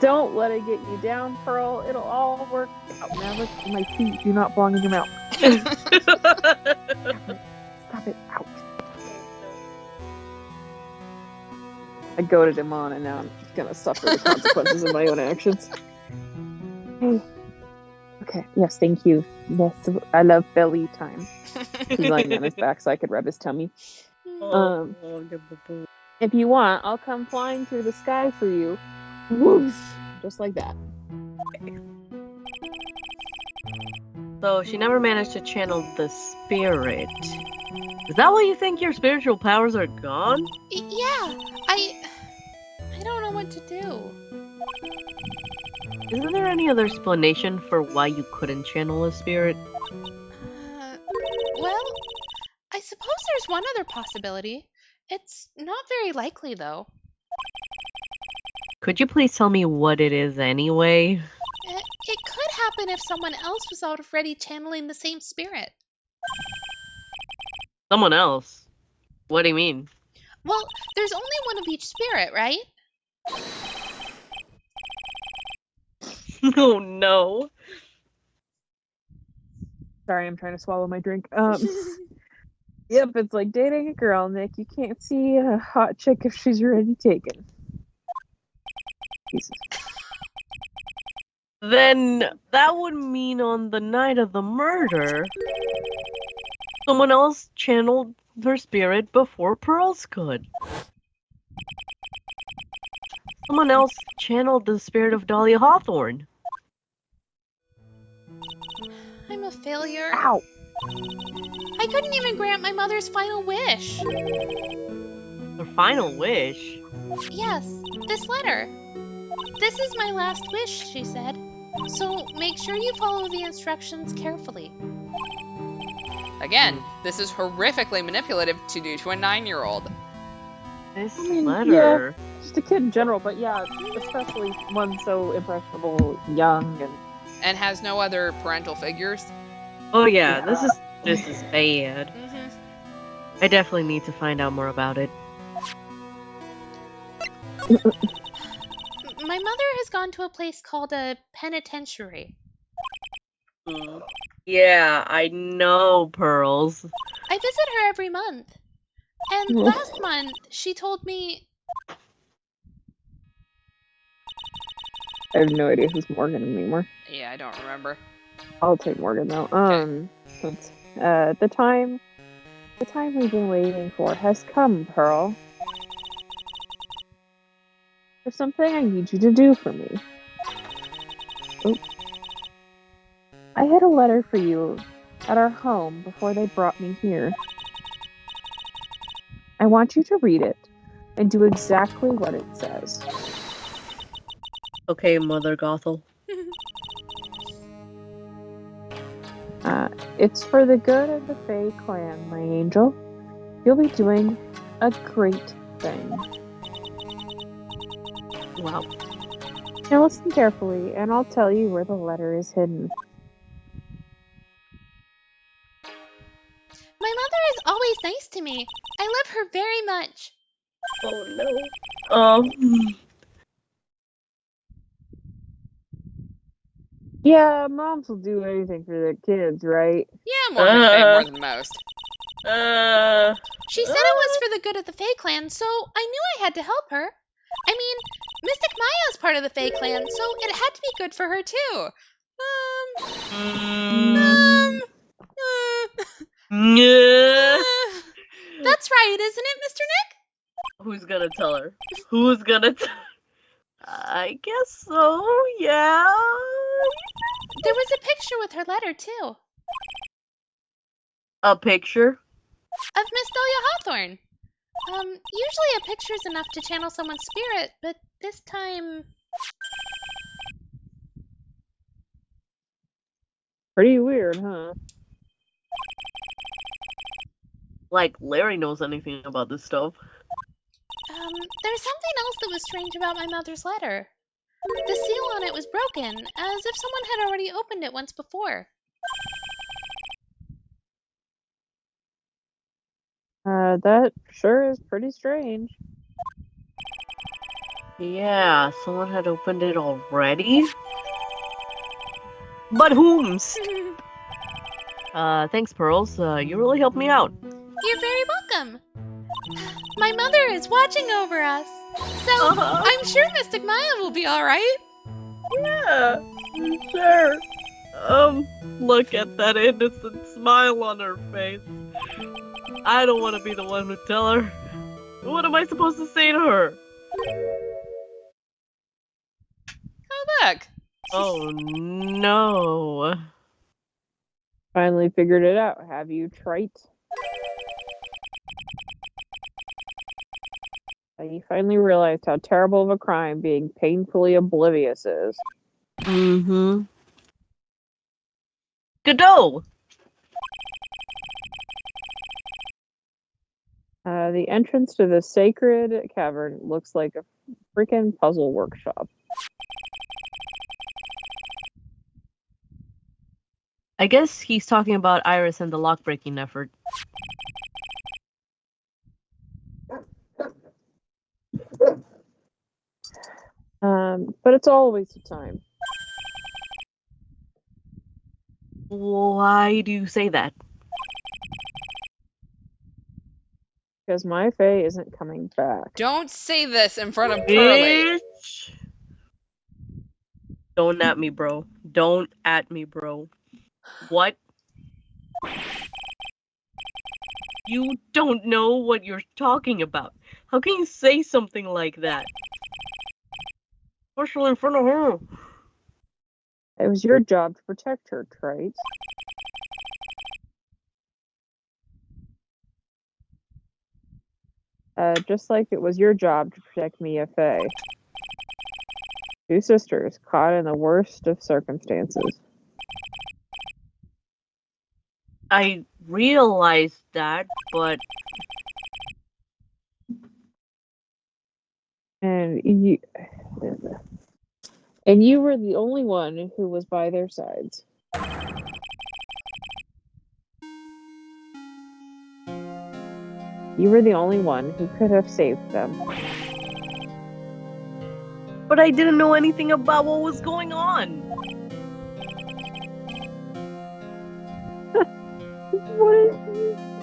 Don't let it get you down, Pearl. It'll all work out. Now look, my feet do not belong in your mouth. Stop it. Out. I goaded him on, and now I'm gonna suffer the consequences of my own actions. Hey. Okay. Yes, thank you. Yes, I love belly time. He's lying on his back so I could rub his tummy. If you want, I'll come flying through the sky for you. Whoosh! Just like that. So she never managed to channel the spirit. Is that why you think your spiritual powers are gone? Yeah, I don't know what to do. Isn't there any other explanation for why you couldn't channel a spirit? Well, I suppose there's one other possibility. It's not very likely, though. Could you please tell me what it is anyway? It could happen if someone else was already channeling the same spirit. Someone else? What do you mean? Well, there's only one of each spirit, right? Oh no. Sorry, I'm trying to swallow my drink. Yep, it's like dating a girl, Nick. You can't see a hot chick if she's already taken. Jesus. Then that would mean on the night of the murder, someone else channeled her spirit before Pearls could. Someone else channeled the spirit of Dahlia Hawthorne. I'm a failure. Ow! I couldn't even grant my mother's final wish. Her final wish. Yes, this letter. This is my last wish, she said. So make sure you follow the instructions carefully. Again, this is horrifically manipulative to do to a 9-year-old. This mean, letter. Just a kid in general, but yeah, especially one so impressionable, young, and And has no other parental figures. Oh yeah, this is bad. Mm-hmm. I definitely need to find out more about it. My mother has gone to a place called a penitentiary. Yeah, I know, Pearls. I visit her every month. And last month, she told me... I have no idea who's Morgan anymore. Yeah, I don't remember. I'll take Morgan though. Okay. The time we've been waiting for has come, Pearl. There's something I need you to do for me. Oh. I had a letter for you at our home before they brought me here. I want you to read it and do exactly what it says. Okay, Mother Gothel. It's for the good of the Fae clan, my angel. You'll be doing a great thing. Wow. Now listen carefully, and I'll tell you where the letter is hidden. My mother is always nice to me. I love her very much. Oh no. Yeah, moms will do anything for their kids, right? Yeah, Morgan Fay more than most. She said it was for the good of the Fae clan, so I knew I had to help her. I mean, Mystic Maya's part of the Fae clan, so it had to be good for her too. That's right, isn't it, Mr. Nick? Who's gonna tell her? Who's gonna tell I guess so, yeah. There was a picture with her letter too. A picture? Of Miss Delia Hawthorne. Usually a picture's enough to channel someone's spirit, but this time... Pretty weird, huh? Like Larry knows anything about this stuff. There's something else that was strange about my mother's letter. The seal on it was broken, as if someone had already opened it once before. That sure is pretty strange. Yeah, someone had opened it already? But whomst? Thanks, Pearls. You really helped me out. You're very welcome. My mother is watching over us, so I'm sure Mystic Maya will be alright. Yeah, sure. Look at that innocent smile on her face. I don't want to be the one to tell her. What am I supposed to say to her? Oh, look. Oh no. Finally figured it out, have you, trite? You finally realized how terrible of a crime being painfully oblivious is. Mm-hmm. Godot! The entrance to the sacred cavern looks like a freaking puzzle workshop. I guess he's talking about Iris and the lock-breaking effort. But it's all a waste of time. Why do you say that? Because my Fae isn't coming back. Don't say this in front of Pearly. Bitch. Don't at me, bro. Don't at me, bro. What? You don't know what you're talking about. How can you say something like that? Especially in front of her. It was your job to protect her, Trite. Just like it was your job to protect Mia Faye. Two sisters caught in the worst of circumstances. I realized that, but And you were the only one who was by their sides. You were the only one who could have saved them. but I didn't know anything about what was going on.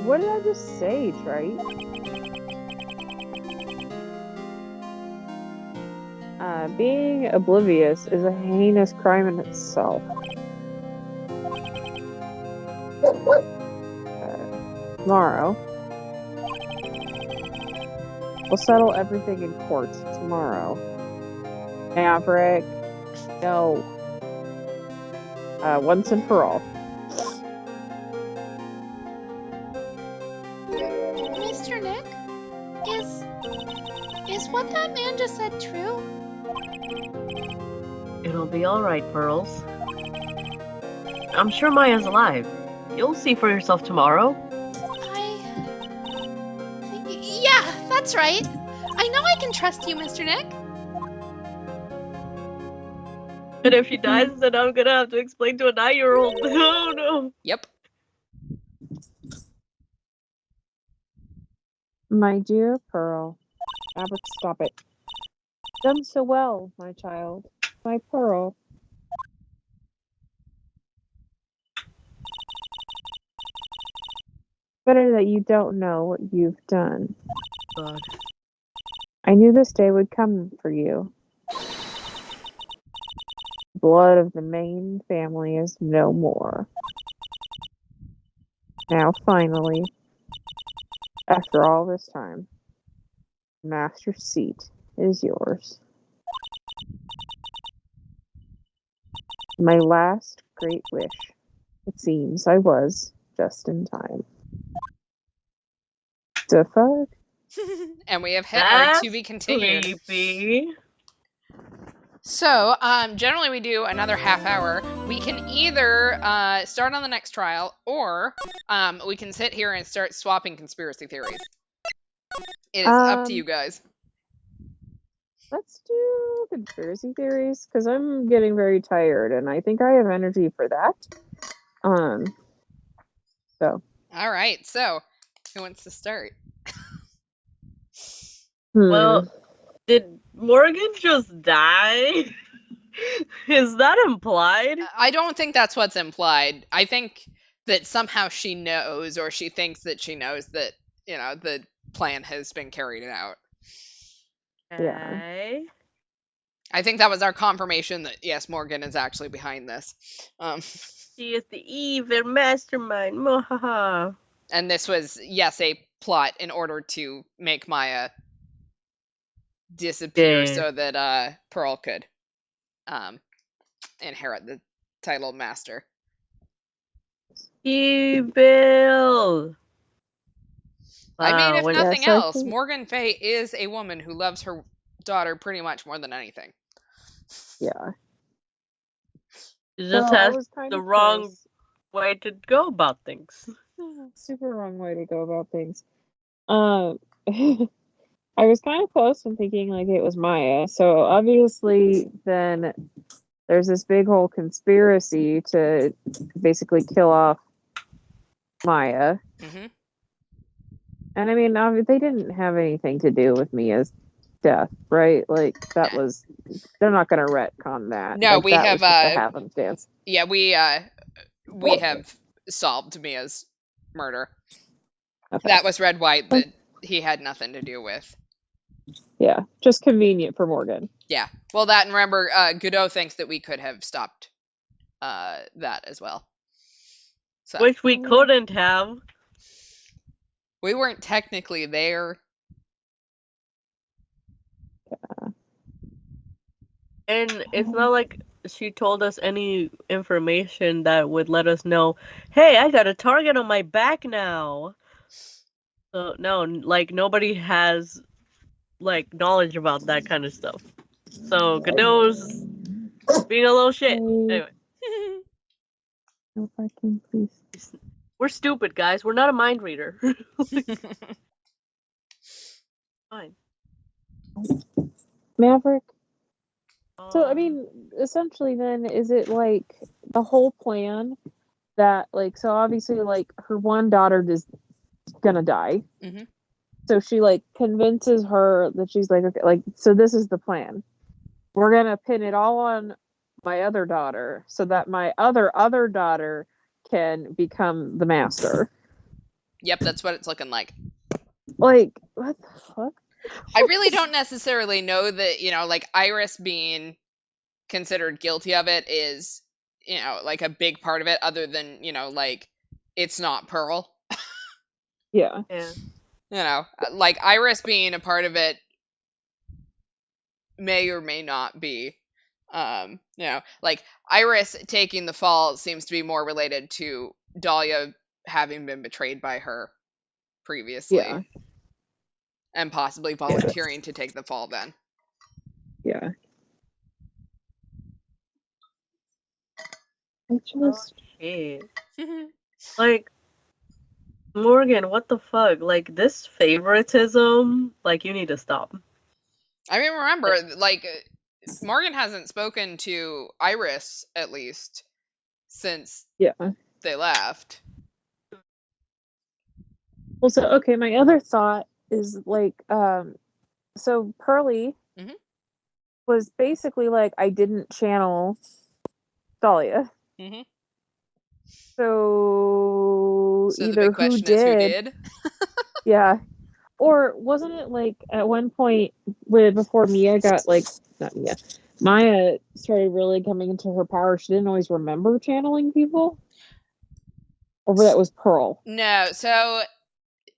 What did I just say, Trite? Being oblivious is a heinous crime in itself. Tomorrow. We'll settle everything in court tomorrow. Maverick. No. Once and for all. Mr. Nick, is what that man just said true? It'll be alright, Pearls. I'm sure Maya's alive. You'll see for yourself tomorrow. Yeah, that's right. I know I can trust you, Mr. Nick. And if she dies, then I'm gonna have to explain to a 9-year-old. Oh no. Yep. My dear Pearl. Maverick, stop it. Done so well, my child. My Pearl. Better that you don't know what you've done. God. I knew this day would come for you. Blood of the main family is no more. Now, finally, after all this time, Master Seat is yours. My last great wish. It seems I was just in time. The fuck? And we have hit our That's to be continued. creepy. So, generally we do another half hour. We can either start on the next trial, or we can sit here and start swapping conspiracy theories. It is up to you guys. Let's do conspiracy theories, because I'm getting very tired, and I think I have energy for that. So. All right, so who wants to start? Well, did Morgan just die? Is that implied? I don't think that's what's implied. I think that somehow she knows, or she thinks that she knows that, you know, the plan has been carried out. Okay. I think that was our confirmation that, yes, Morgan is actually behind this. She is the evil mastermind. Mwahaha. And this was, yes, a plot in order to make Maya disappear so that Pearl could inherit the title Master. Evil. I mean, if Wow, nothing Yes, I else, think- Morgan Fay is a woman who loves her daughter pretty much more than anything. Yeah. she just So I has was kind the of wrong close. way to go about things. Super wrong way to go about things. I was kind of close in thinking like it was Maya. So obviously, then there's this big whole conspiracy to basically kill off Maya. Hmm. And I mean, they didn't have anything to do with Mia's death, right? Like that was. They're not going to retcon that. No, like, we that have, was just a happenstance. Yeah, we have solved Mia's murder. Okay. That was Red White that he had nothing to do with. Yeah, just convenient for Morgan. Yeah. Well, that, and remember, Godot thinks that we could have stopped that as well. So Which we couldn't have. we weren't technically there. And it's not like she told us any information that would let us know, hey, I got a target on my back now. So, no, like, nobody has, like, knowledge about that kind of stuff. So, Godot's being a little shit. Anyway. No parking, please. We're stupid, guys. We're not a mind reader. Fine. Maverick. So, I mean, essentially then, is it like the whole plan that, like, so obviously, like, her one daughter is gonna die. Mhm. So she, like, convinces her that she's like, okay, like, so this is the plan. We're gonna pin it all on my other daughter so that my other daughter can become the master. Yep, that's what it's looking like. Like, what the fuck? I really don't necessarily know that, like, Iris being considered guilty of it is, like, a big part of it, other than, like, it's not Pearl. Yeah. Like, Iris being a part of it may or may not be. Like, Iris taking the fall seems to be more related to Dahlia having been betrayed by her previously. Yeah. And possibly volunteering to take the fall then. Yeah. I just... Shit. Like, Morgan, what the fuck? Like, this favoritism, like, you need to stop. I mean, remember, like, Morgan hasn't spoken to Iris, at least, since they left. Well, so, okay, my other thought is, like, so Pearly Mhm. was basically like, I didn't channel Dahlia. Mhm. So So the either big question who is, who did? did? Yeah. Or wasn't it like at one point before Mia got, like, not Mia, Maya started really coming into her power, she didn't always remember channeling people? Or that was Pearl? No, so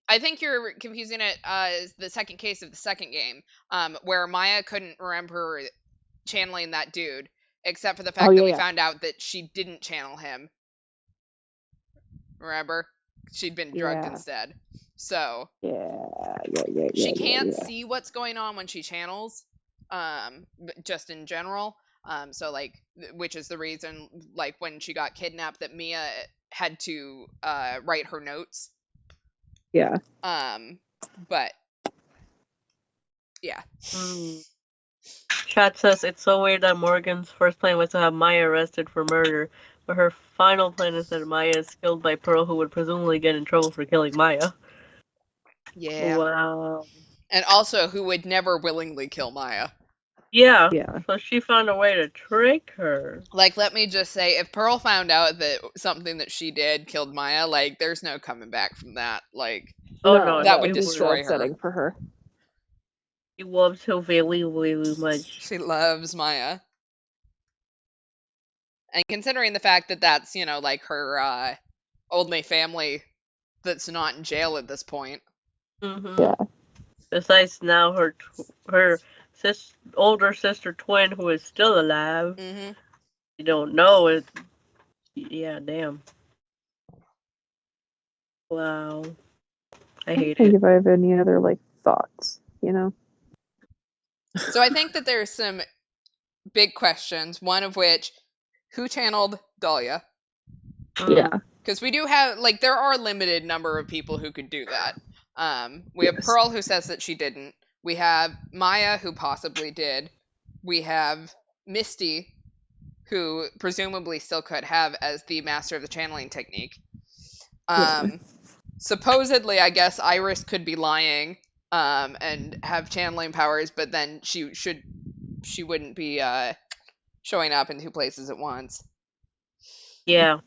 I think you're confusing it as the second case of the second game, where Maya couldn't remember channeling that dude, except for the fact that we found out that she didn't channel him. Remember? She'd been drugged instead. So she can't see what's going on when she channels, but just in general. So, like, which is the reason, like, when she got kidnapped, that Mia had to write her notes. Yeah. But yeah. Chat says it's so weird that Morgan's first plan was to have Maya arrested for murder, but her final plan is that Maya is killed by Pearl, who would presumably get in trouble for killing Maya. Yeah. Wow. And also, who would never willingly kill Maya. Yeah. So she found a way to trick her. Like, let me just say, if Pearl found out that something that she did killed Maya, like, there's no coming back from that. Like, that would destroy upsetting for her. She loves her very, very much. She loves Maya. And considering the fact that that's, like, her only family that's not in jail at this point. Yeah. Besides now her older sister twin, who is still alive. You don't know it. Yeah, damn. Wow. I hate think it. if I have any other, like, thoughts, So I think that there's some big questions, one of which, who channeled Dahlia? Yeah. Because we do have, like, there are a limited number of people who could do that. We have Pearl, who says that she didn't. We have Maya, who possibly did. We have Misty, who presumably still could have as the master of the channeling technique. Supposedly, I guess Iris could be lying and have channeling powers, but then she wouldn't be showing up in two places at once. Yeah.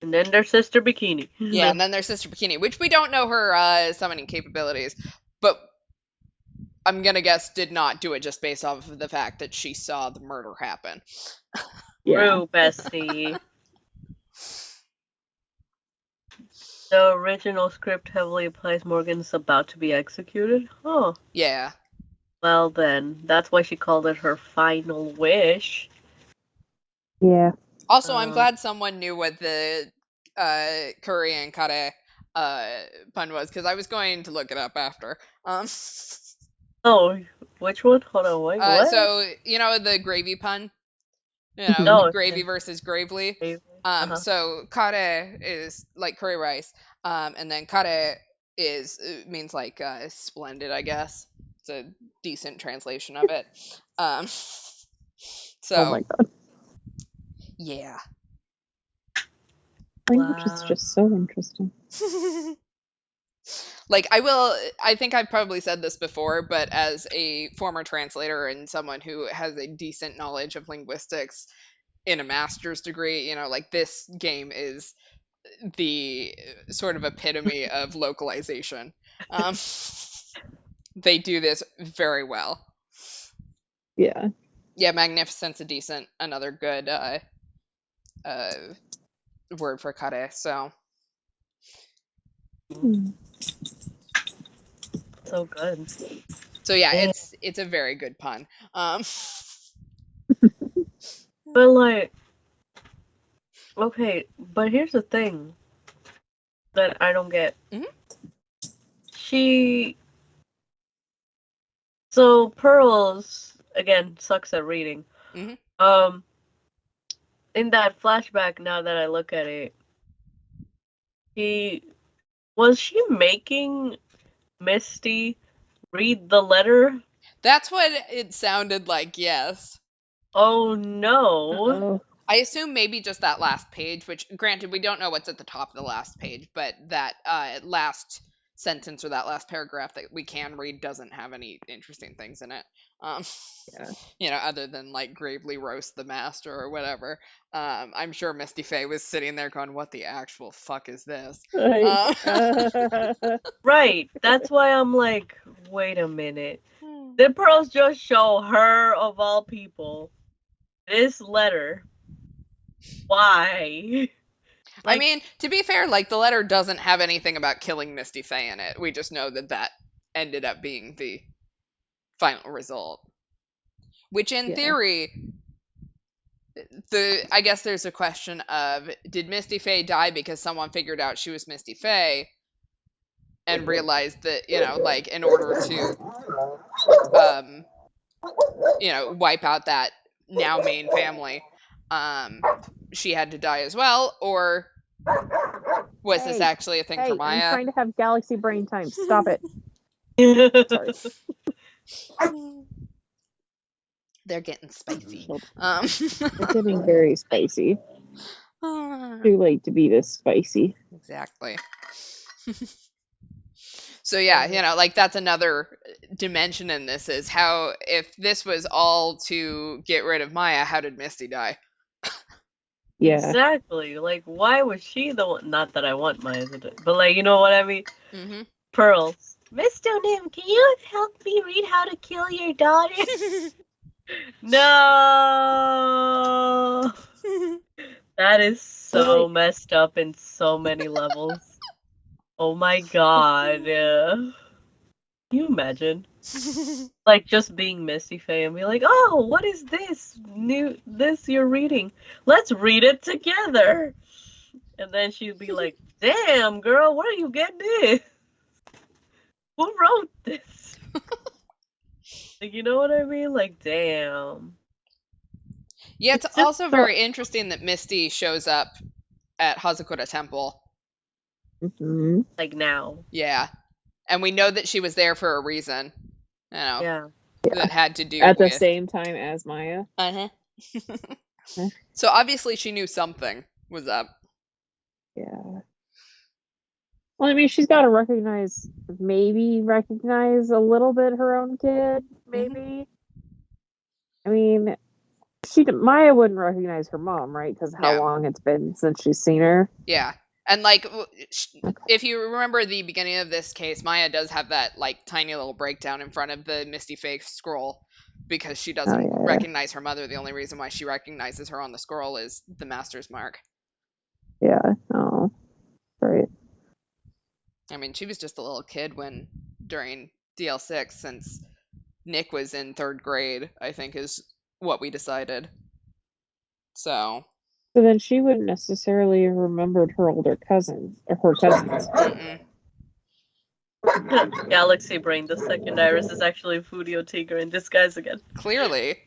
And then their sister Bikini. Yeah, and then there's Sister Bikini, which we don't know her summoning capabilities, but I'm gonna guess did not do it just based off of the fact that she saw the murder happen. Yeah. True, bestie. The original script heavily implies Morgan's about to be executed? Oh. Yeah. Well then, that's why she called it her final wish. Yeah. Also, I'm glad someone knew what the curry and kare pun was, because I was going to look it up after. Oh, which one? Hold on, wait, what? So you know the gravy pun, Oh, gravy versus gravely. Uh-huh. So kare is like curry rice, and then kare means like splendid, I guess. It's a decent translation of it. So Oh my god. yeah. Language is Wow. just so interesting. Like I think I've probably said this before, but as a former translator and someone who has a decent knowledge of linguistics in a master's degree, like this game is the sort of epitome of localization. They do this very well. Yeah. Yeah, magnificent's another good word for kare. So So good. so yeah, Damn. it's a very good pun. But like, okay, but here's the thing that I don't get. Mhm. So Pearls again sucks at reading. Mhm. In that flashback, now that I look at it, was she making Misty read the letter? That's what it sounded like. Yes. Oh no. Oh. I assume maybe just that last page, which granted we don't know what's at the top of the last page, but that last sentence or that last paragraph that we can read doesn't have any interesting things in it. Um, Yeah. Other than like gravely roast the master or whatever. I'm sure Misty Faye was sitting there going, "What the actual fuck is this?" Right. That's why I'm like, wait a minute. Did Pearls just show her of all people this letter? Why? I mean, to be fair, like the letter doesn't have anything about killing Misty Faye in it. We just know that ended up being the final result. Which in Yeah. theory, I guess there's a question of did Misty Faye die because someone figured out she was Misty Faye and realized that, like in order to wipe out that now main family, she had to die as well, or was this Hey, actually a thing for I'm Maya? trying to have galaxy brain time. Stop it. Sorry. They're getting spicy. They're getting very spicy. Too late to be this spicy. Exactly. So yeah, like that's another dimension in this is how if this was all to get rid of Maya, how did Misty die? Yeah. Exactly. Like, why was she the one? Not that I want Maya to die, but like, you know what I mean? Mm-hmm. Pearls. Mr. Nim, can you help me read how to kill your daughter? No. That is so messed up in so many levels. Oh my god. Can you imagine? Like just being Misty Faye and be like, oh, what is this you're reading? Let's read it together. And then she'd be like, damn, girl, where you get this? Who wrote this? Like, you know what I mean? Like, damn. Yeah, it's It's just also very interesting that Misty shows up at Hazakura Temple. Mhm. Like now. Yeah. And we know that she was there for a reason. Yeah. That had to do At the with same time as Maya. Uh-huh. Huh? So obviously she knew something was up. Yeah. Well, I mean, she's got to maybe recognize a little bit her own kid, maybe. I mean, Maya wouldn't recognize her mom, right? Because how No. long it's been since she's seen her. Yeah. And like if you remember the beginning of this case, Maya does have that like tiny little breakdown in front of the Misty Face scroll because she doesn't yeah. recognize her mother. The only reason why she recognizes her on the scroll is the master's mark. Yeah. Oh, right. I mean, she was just a little kid during DL6 since Nick was in 3rd grade, I think is what we decided. So then she wouldn't necessarily have remembered her older cousins or her cousins. Mm-mm. Galaxy Brain, the second Iris is actually a Fudio Tiger in disguise again. Clearly.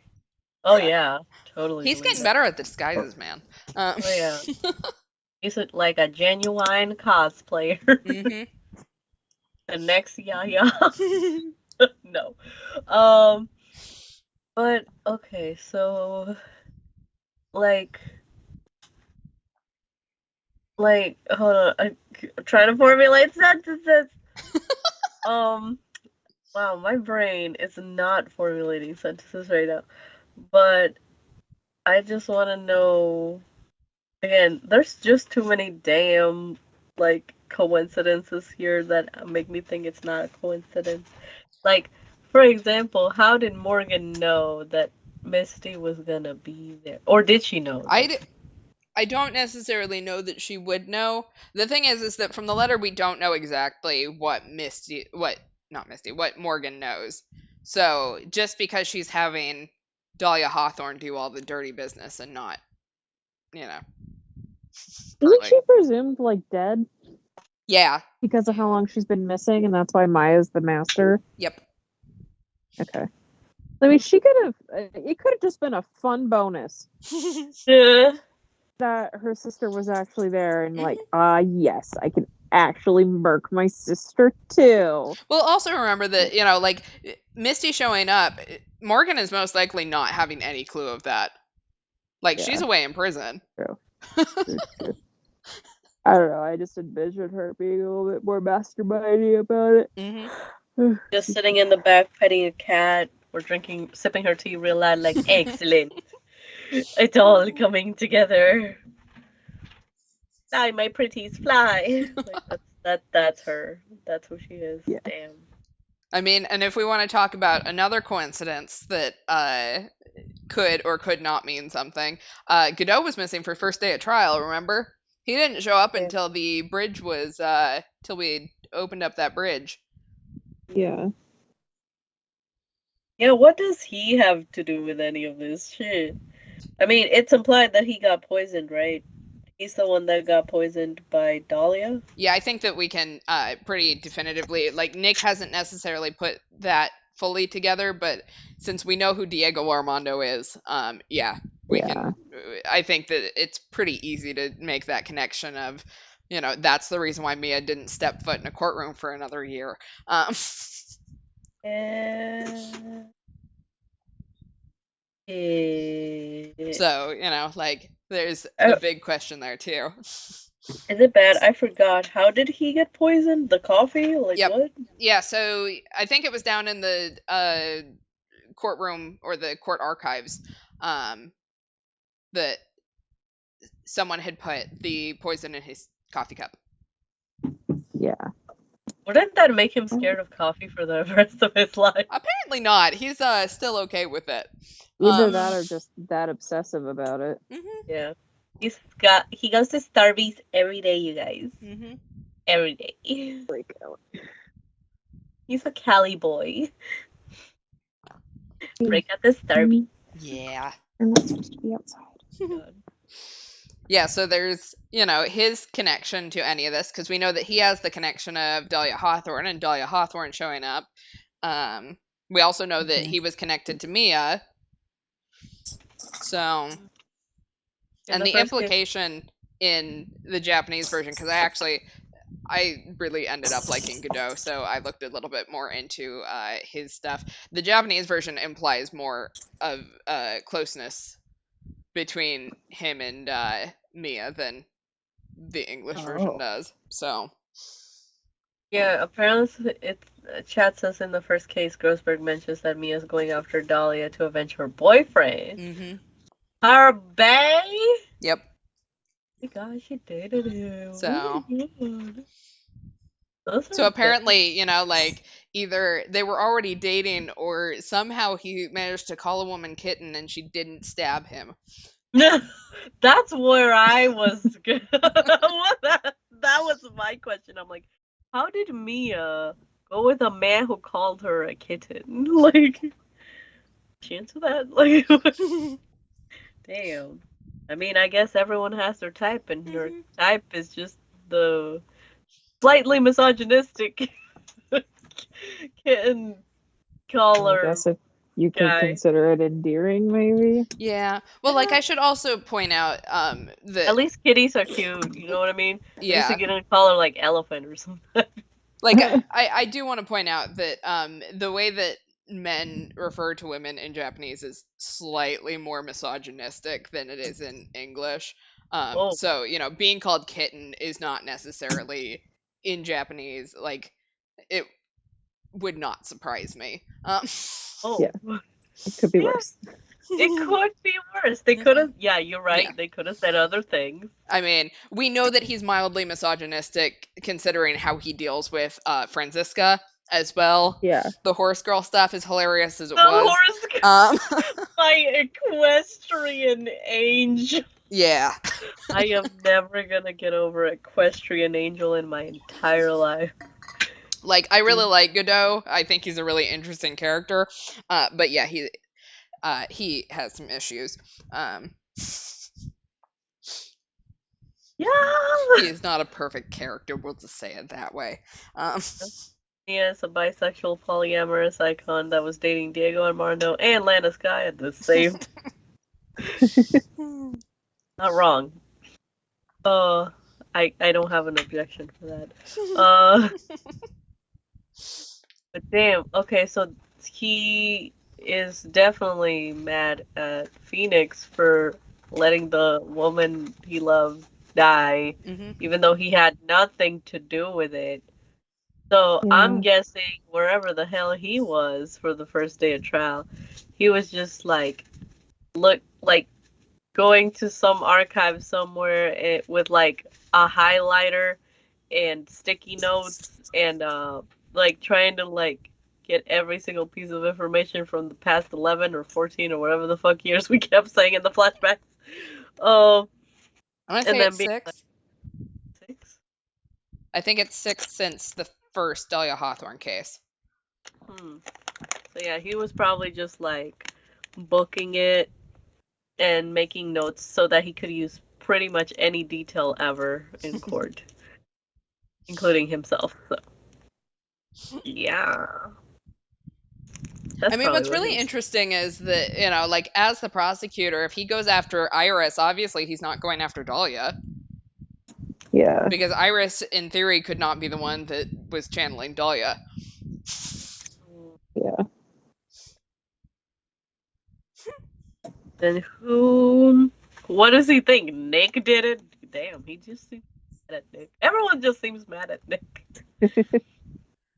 Oh yeah, totally. He's getting better at the disguises, man. Oh yeah. He's like a genuine cosplayer. Mm-hmm. The next Yaya. No. But okay, so like hold on, I'm trying to formulate sentences. Wow, my brain is not formulating sentences right now. But I just want to know again, there's just too many damn like coincidences here that make me think it's not a coincidence. Like, for example, how did Morgan know that Misty was gonna be there? Or did she know? I don't necessarily know that she would know. The thing is that from the letter we don't know exactly what Morgan knows. So just because she's having Dahlia Hawthorne do all the dirty business and not, you know. Isn't she presumed like dead Yeah. because of how long she's been missing, and that's why Maya's the master? Yep. Okay. I mean, she could have. It could have just been a fun bonus Yeah. that her sister was actually there, and like, yes, I can actually murk my sister too. Well, also remember that, like Misty showing up, Morgan is most likely not having any clue of that. Like, Yeah. she's away in prison. True. True. I don't know. I just envisioned her being a little bit more mastermindy about it. Mm-hmm. Just sitting in the back petting a cat or sipping her tea real loud, like, excellent. It's all coming together. Fly, my pretties, fly. Like, that's her. That's who she is. Yeah. Damn. I mean, and if we want to talk about another coincidence that could or could not mean something, Godot was missing for first day of trial, remember? He didn't show up until the bridge was, till we opened up that bridge. Yeah. Yeah, what does he have to do with any of this shit? I mean, it's implied that he got poisoned, right? He's the one that got poisoned by Dahlia? Yeah, I think that we can pretty definitively, like, Nick hasn't necessarily put that fully together, but since we know who Diego Armando is, we can. I think that it's pretty easy to make that connection of, that's the reason why Mia didn't step foot in a courtroom for another year. So, like, there's a big question there too. Is it bad? I forgot. How did he get poisoned? The coffee? Like, Yep. what? Yeah, so I think it was down in the courtroom or the court archives that someone had put the poison in his coffee cup. Yeah. Wouldn't that make him scared of coffee for the rest of his life? Apparently not. He's still okay with it. Either that or just that obsessive about it. Mm-hmm. Yeah. He goes to Starbucks every day, you guys. Mm-hmm. Every day. Break out. He's a Cali boy. Break out the Starbucks. Yeah. I'm not supposed to be outside. Yeah, so there's, his connection to any of this, because we know that he has the connection of Dahlia Hawthorne and Dahlia Hawthorne showing up. We also know that he was connected to Mia. So, and the implication in the Japanese version, because I really ended up liking Godot, so I looked a little bit more into his stuff. The Japanese version implies more of closeness between him and Mia than the English version does. So yeah, apparently chat says in the first case, Grossberg mentions that Mia's going after Dahlia to avenge her boyfriend. Mm-hmm. Her bae? Yep. Oh my gosh, she dated him. So. Oh my god. Those So are apparently, like either they were already dating or somehow he managed to call a woman kitten and she didn't stab him. That's where I was. that was my question. I'm like, how did Mia go with a man who called her a kitten? Like, she into that? Like, damn. I mean, I guess everyone has their type, and her type is just the slightly misogynistic kitten I color guess if you could guy. consider it endearing, maybe. Yeah. Well, like I should also point out that At least kitties are cute, you know what I mean? At least yeah, you get a color like elephant or something. like I do want to point out that the way that men refer to women in Japanese is slightly more misogynistic than it is in English. Oh, So, being called kitten is not necessarily in Japanese like it would not surprise me. oh. Yeah, it could be Yeah, worse. it could be worse. They could have, yeah, you're right. Yeah. They could have said other things. I mean, we know that he's mildly misogynistic considering how he deals with Franziska as well. Yeah. The horse girl stuff is hilarious as it The was. horse, my equestrian angel. Yeah. I am never gonna get over equestrian angel in my entire life. Like, I really like Godot. I think he's a really interesting character. But yeah, he has some issues. Yeah. He is not a perfect character. We'll just say it that way. Yes, a bisexual polyamorous icon that was dating Diego Armando and Lana Sky at the same time. Not wrong. I don't have an objection for that. But damn, okay, so he is definitely mad at Phoenix for letting the woman he loved die, even though he had nothing to do with it. So I'm Yeah. guessing wherever the hell he was for the first day of trial, he was just like going to some archive somewhere with like a highlighter and sticky notes and like trying to like get every single piece of information from the past 11 or 14 or whatever the fuck years we kept saying in the flashbacks. I'm gonna And say then it's being 6. like 6. I think it's 6 since the first Dahlia Hawthorne case. So yeah, he was probably just like booking it and making notes so that he could use pretty much any detail ever in court, including himself. So yeah. That's I mean, probably what's what he really was. interesting is that, like as the prosecutor, if he goes after Iris, obviously he's not going after Dahlia. Yeah. Because Iris, in theory, could not be the one that was channeling Dahlia. Yeah. Then who? What does he think? Nick did it? Damn, he just seems mad at Nick. Everyone just seems mad at Nick.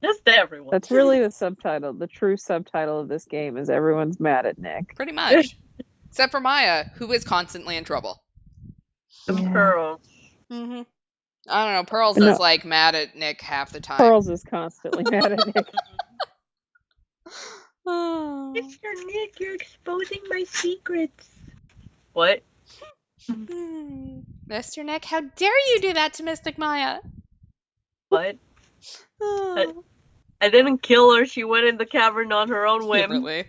Just everyone. That's really the subtitle. The true subtitle of this game is everyone's mad at Nick. Pretty much. Except for Maya, who is constantly in trouble. And Yeah. Pearl. I don't know. Pearls No. is like mad at Nick half the time. Pearls is constantly mad at Nick. Mr. Nick, you're exposing my secrets. What? Mr. Nick, how dare you do that to Mystic Maya? What? I didn't kill her. She went in the cavern on her own whim. Really?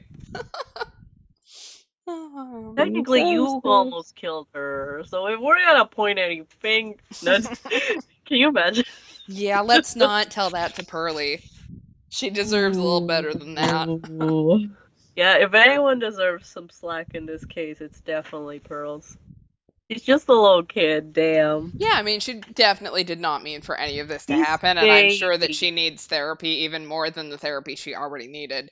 Technically, you almost killed her. So if we're gonna point any fingers, can you imagine? Yeah, let's not tell that to Pearly. She deserves a little better than that. Yeah, if anyone deserves some slack in this case, it's definitely Pearls. She's just a little kid, damn. Yeah, I mean, she definitely did not mean for any of this to happen, and I'm sure that she needs therapy even more than the therapy she already needed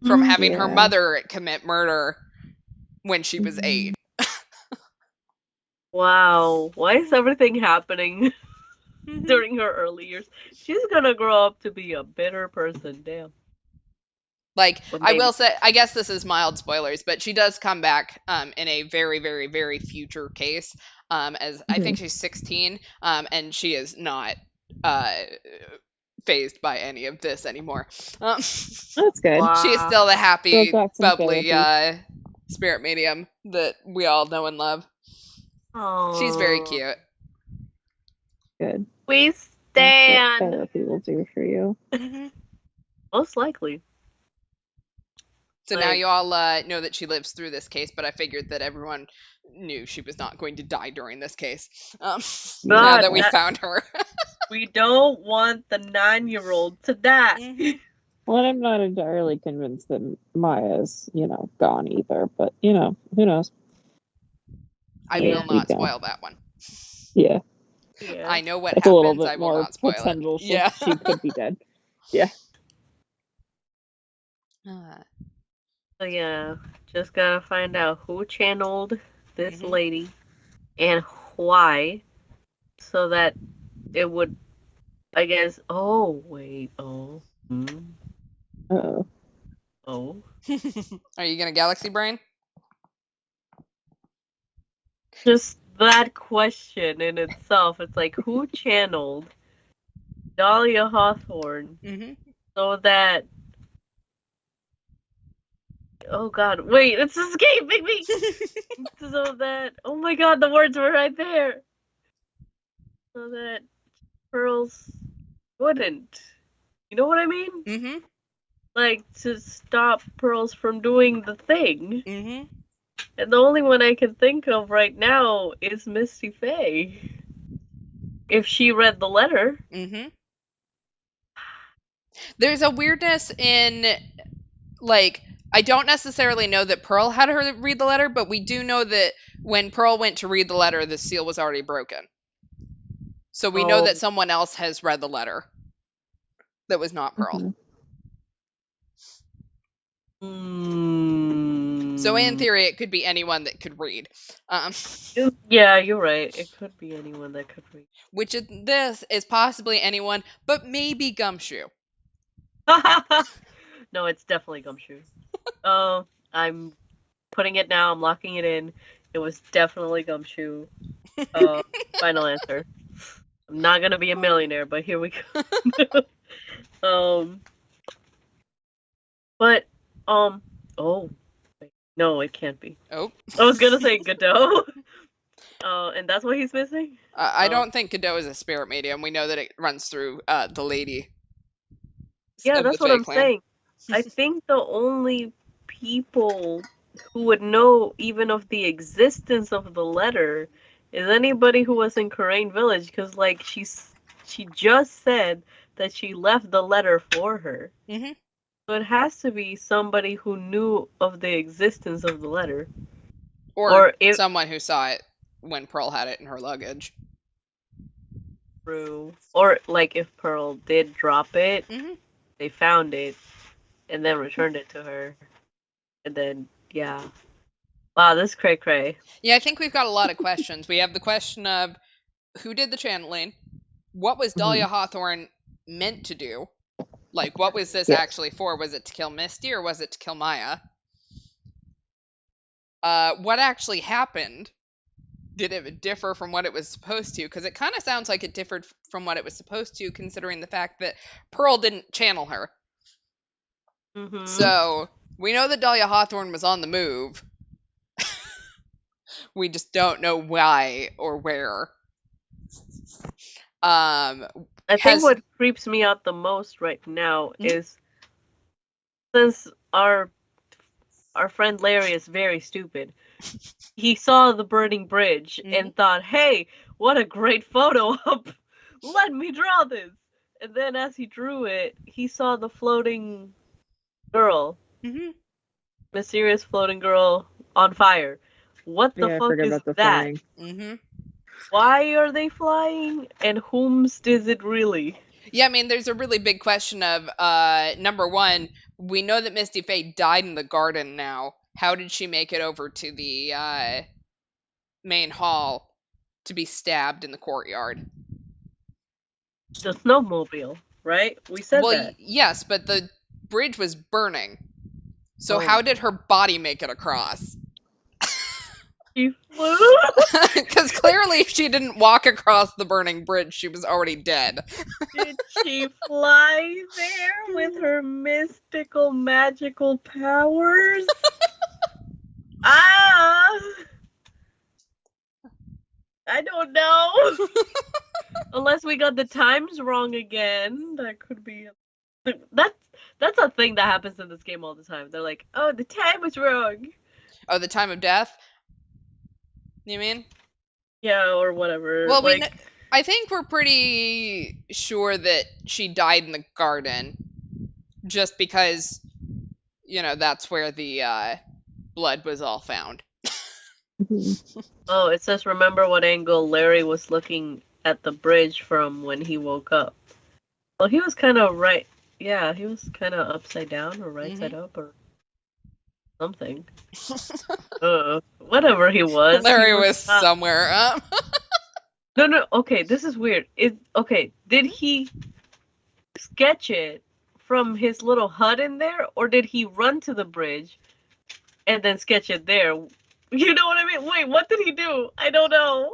from having her mother commit murder when she was 8. Wow, why is everything happening during her early years? She's gonna grow up to be a bitter person, damn. Like, But I maybe. will say, I guess this is mild spoilers, but she does come back in a very, very, very future case. As I think she's 16, and she is not uh, phased by any of this anymore. That's good. She is Wow. still the Still happy, got some bubbly therapy. spirit medium that we all know and love. She's very Oh. cute. Good. We That's what stand. therapy will do for you. Hmm. Most likely. So now Like, you all know that she lives through this case, but I figured that everyone knew she was not going to die during this case. Now God, that we that- found her. we don't want the 9-year-old to die. Mhm. Well, I'm not entirely convinced that Maya's, gone either, but, who knows? I Yeah. will not spoil that one. Yeah, Yeah. I know what it's a little happens. bit I will more not spoil it. potential. Yeah. She could be dead. Yeah. So yeah, just gotta find out who channeled this Mhm. lady and why, so that it would, I guess. Oh wait. Oh. Oh. Oh. Are you gonna galaxy brain? Just that question in itself. It's like who channeled Dahlia Hawthorne Mm-hmm. so that. Oh God! Wait, it's escaping me. So that. Oh my God! The words were right there. So that Pearls wouldn't. You know what I mean? Mm-hmm. Like to stop Pearls from doing the thing. Mm-hmm. And the only one I can think of right now is Misty Faye. If she read the letter. Mm-hmm. There's a weirdness in, like, I don't necessarily know that Pearl had her read the letter, but we do know that when Pearl went to read the letter, the seal was already broken. So we know that Oh. someone else has read the letter that was not Pearl. Mhm. So in Mm. theory, it could be anyone that could read. Yeah, you're right. It could be anyone that could read. Which this is possibly anyone, but maybe Gumshoe. No, it's definitely Gumshoe. I'm putting it now. I'm locking it in. It was definitely Gumshoe. Final answer. I'm not gonna be a millionaire, but here we go. um, but oh, wait, no, it can't be. Oh. I was gonna say Godot. And that's what he's missing. I Oh. don't think Godot is a spirit medium. We know that it runs through the lady Yeah, of the that's what Fae I'm clan. saying. I think the only people who would know even of the existence of the letter is anybody who was in Karain Village, because like she just said that she left the letter for her. Mm-hmm. So it has to be somebody who knew of the existence of the letter, Or if someone who saw it when Pearl had it in her luggage. true, or like if Pearl did drop it, Mm-hmm. they found it and then returned it to her, and then yeah. Wow, this cray cray. Yeah, I think we've got a lot of questions. We have the question of who did the channeling? What was Dahlia Hawthorne meant to do? Like, what was this Yes. actually for? Was it to kill Misty or was it to kill Maya? What actually happened? Did it differ from what it was supposed to? Because it kind of sounds like it differed from what it was supposed to, considering the fact that Pearl didn't channel her. Mm-hmm. So we know that Dahlia Hawthorne was on the move. We just don't know why or where. I think Has what creeps me out the most right now Mhm. is since our friend Larry is very stupid. He saw the burning bridge and thought, "Hey, what a great photo op! Let me draw this." And then as he drew it, he saw the floating girl, Mm-hmm. mysterious floating girl on fire. What the Yeah, I fuck forgot is about the that? flying. Mm-hmm. Why are they flying? And whom's is it really? Yeah, I mean, there's a really big question of number one, we know that Misty Faye died in the garden now. How did she make it over to the main hall to be stabbed in the courtyard? The snowmobile, right? We said Well, that. yes, but the bridge was burning. So Oh. how did her body make it across? She flew. Because clearly if she didn't walk across the burning bridge, she was already dead. Did she fly there with her mystical, magical powers? Ah! I don't know. Unless we got the times wrong again, that could be. That's a thing that happens in this game all the time. They're like, "Oh, the time was wrong." Oh, the time of death? You mean? Yeah, or whatever. Well, like, I think we're pretty sure that she died in the garden, just because, that's where the blood was all found. oh, it says remember what angle Larry was looking at the bridge from when he woke up. Well, he was kind of right. Yeah, he was kind of upside down or right side up or something. Whatever he was. Larry was somewhere up. No. Okay, this is weird. Did he sketch it from his little hut in there, or did he run to the bridge and then sketch it there? You know what I mean? Wait, what did he do? I don't know.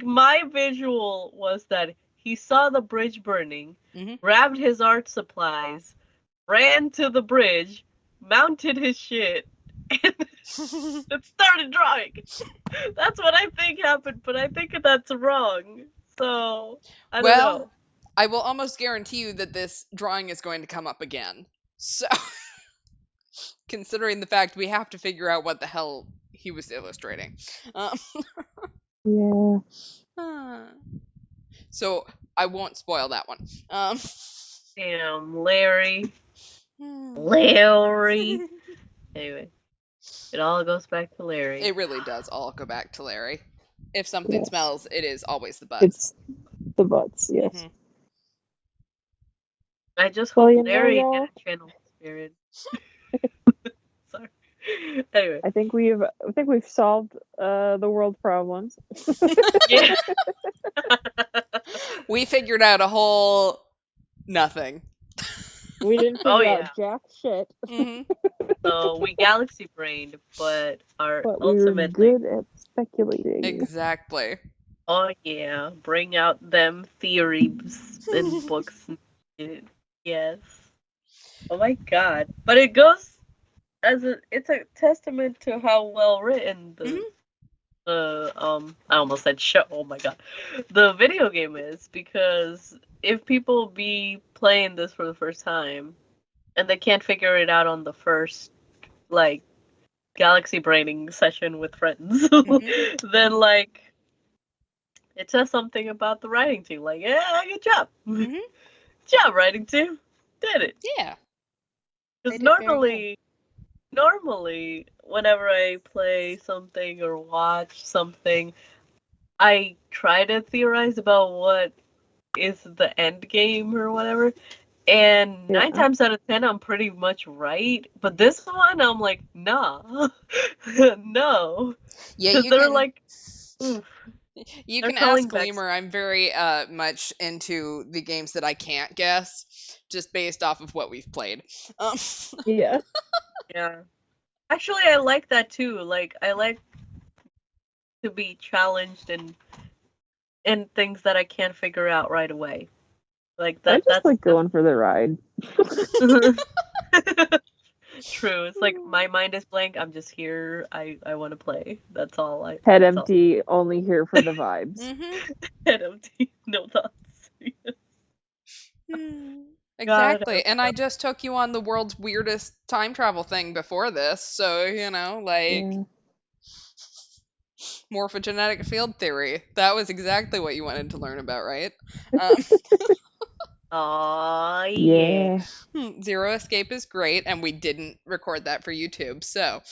My visual was that he saw the bridge burning, grabbed his art supplies, ran to the bridge, mounted his shit, and started drawing. That's what I think happened, but I think that's wrong. So, I don't know. I will almost guarantee you that this drawing is going to come up again. So, considering the fact we have to figure out what the hell he was illustrating. Yeah. So, I won't spoil that one. Damn, Larry. Larry. Anyway, it all goes back to Larry. It really does all go back to Larry. If something smells, it is always the butts. It's the butts, yes. I just hope Larry get a channel spirit. Sorry. Anyway, I think we've solved the world's problems. yeah. We figured out a whole nothing. We didn't figure out jack shit. So we galaxy brained, but our But ultimate we were good at speculating. Exactly. Oh yeah, bring out them theories in books. Yes. Oh my god. But it goes it's a testament to how well written the I almost said show. Oh my god. The video game is, because if people be playing this for the first time and they can't figure it out on the first galaxy braining session with friends, then it says something about the writing team. Yeah, good job. Good job, writing team. Did it. Yeah. Because normally, whenever I play something or watch something, I try to theorize about what is the end game or whatever. And 9 times out of 10, I'm pretty much right. But this one, I'm like, nah. No. Yeah, they're oof. You can ask Gleamer. I'm very much into the games that I can't guess, just based off of what we've played. Yeah. Yeah. Actually, I like that too. I like to be challenged in things that I can't figure out right away. That. I just like going for the ride. True. It's my mind is blank. I'm just here. I want to play. That's all. Head empty. Only here for the vibes. Head empty. No thoughts. Exactly. God, and I just took you on the world's weirdest time travel thing before this, so morphogenetic field theory. That was exactly what you wanted to learn about, right? Aw, yeah. Zero Escape is great, and we didn't record that for YouTube, so.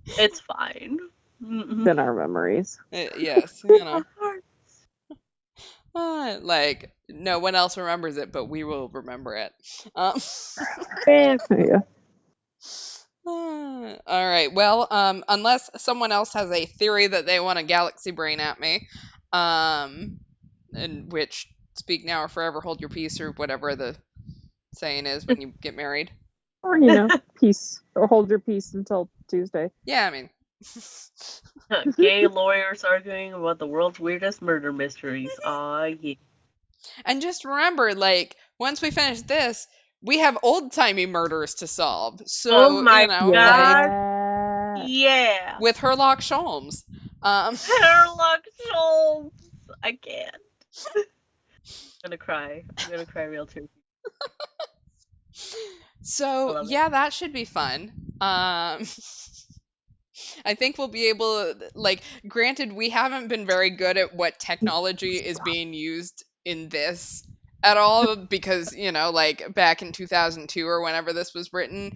It's fine. It's in our memories. Yes, no one else remembers it, but we will remember it. Yeah. All right. Well, unless someone else has a theory that they want to galaxy brain at me, in which speak now or forever hold your peace, or whatever the saying is when you get married. Or, peace. Or hold your peace until Tuesday. Yeah, I mean. Gay lawyers arguing about the world's weirdest murder mysteries. Aw, yeah. And just remember, like, once we finish this, we have old-timey murders to solve. So, Oh my like, God. Yeah. with Herlock Sholmes. Sherlock Holmes. I can't. I'm gonna cry. I'm gonna cry real too. So, love it. yeah, that should be fun. I think we'll be able to, like, granted, we haven't been very good at what technology is being used in this at all, because, like, back in 2002 or whenever this was written,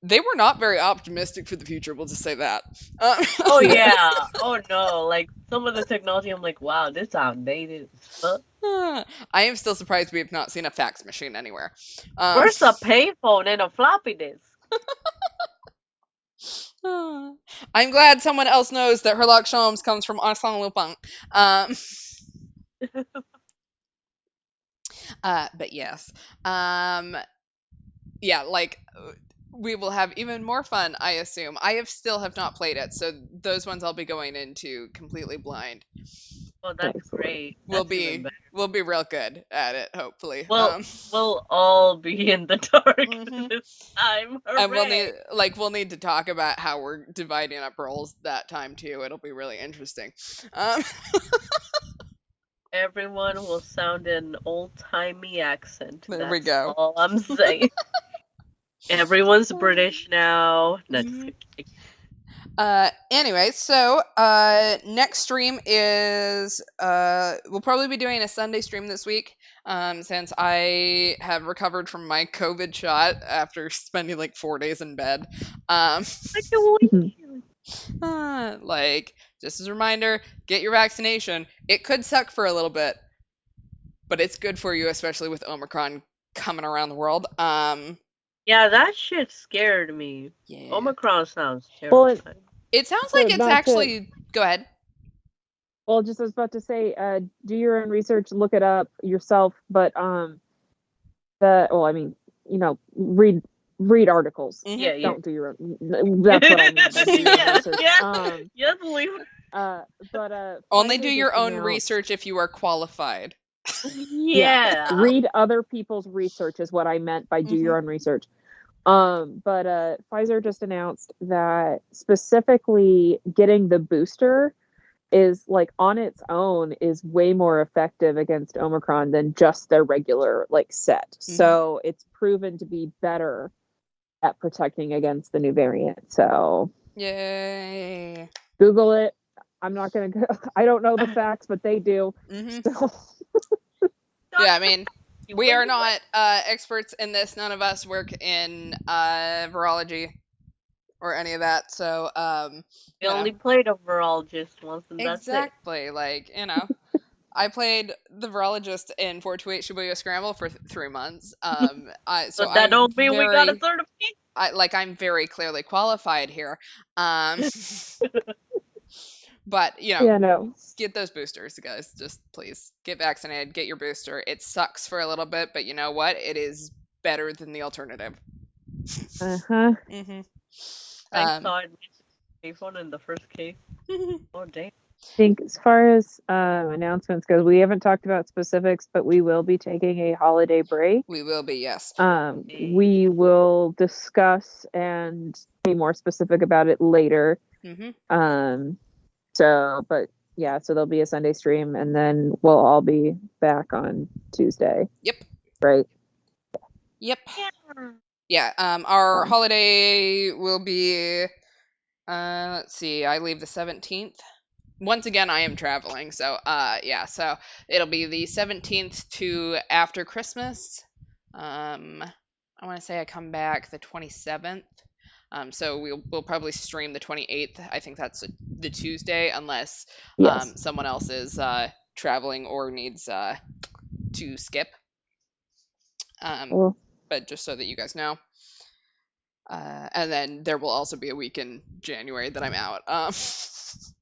they were not very optimistic for the future, we'll just say that. Oh yeah. Oh no. Like some of the technology, I'm like, wow, this outdated as fuck. I am still surprised we have not seen a fax machine anywhere. Where's a payphone and a floppy disk? I'm glad someone else knows that Herlock Sholmes comes from Arsène Lupin. But yes. Yeah, like, we will have even more fun, I assume. I still have not played it, so those ones I'll be going into completely blind. Oh, that's Excellent. great. We'll That's even be better. we'll be real good at it, hopefully. Well, we'll all be in the dark Mhm. this time. And Hooray! we'll need to talk about how we're dividing up roles that time too. It'll be really interesting. Everyone will sound an old-timey accent. There we That's go. all I'm saying. Everyone's British now. No, just Mhm. kidding. Anyway, so next stream is we'll probably be doing a Sunday stream this week, since I have recovered from my COVID shot after spending like 4 days in bed. I can wait. Like, just as a reminder, get your vaccination. It could suck for a little bit, but it's good for you, especially with Omicron coming around the world. Yeah, that shit scared me. Yeah. Omicron sounds Well, terrifying. It sounds So like it's not to- actually. Go ahead. Well, just I was about to say, do your own research, look it up yourself, but read articles. Mhm. Yeah, yeah. Don't do your own. That's what I mean by do your own Yeah, research. yeah. Yes, leave. But Only Pfizer do your just own announced- research if you are qualified. Yeah. Read other people's research is what I meant by do your own research. But Pfizer just announced that specifically getting the booster is like on its own is way more effective against Omicron than just their regular like set. So it's proven to be better at protecting against the new variant. So Yay. Google it. I'm not gonna. I don't know the facts, but they do. Mhm. So Yeah, I mean, we are not experts in this. None of us work in virology or any of that. So, We only played a virologist once, and that's it. exactly, like, I played the virologist in 428 Shibuya Scramble for 3 months. So that don't mean we got a very, certificate. I'm very clearly qualified here. But yeah, no. get those boosters, guys. Just please get vaccinated, get your booster. It sucks for a little bit, but you know what? It is better than the alternative. Mm-hmm. I saw it payphone in the first case. Oh damn. I think as far as announcements goes, we haven't talked about specifics, but we will be taking a holiday break. We will be, yes. We will discuss and be more specific about it later. But yeah, so there'll be a Sunday stream, and then we'll all be back on Tuesday. Yep. Right. Yep. Yeah. Our holiday will be. Let's see. I leave the 17th. Once again, I am traveling, so yeah. So it'll be the 17th to after Christmas. I want to say I come back the 27th. So we'll probably stream the 28th. I think that's the Tuesday, unless someone else is traveling or needs to skip. But just so that you guys know. And then there will also be a week in January that I'm out.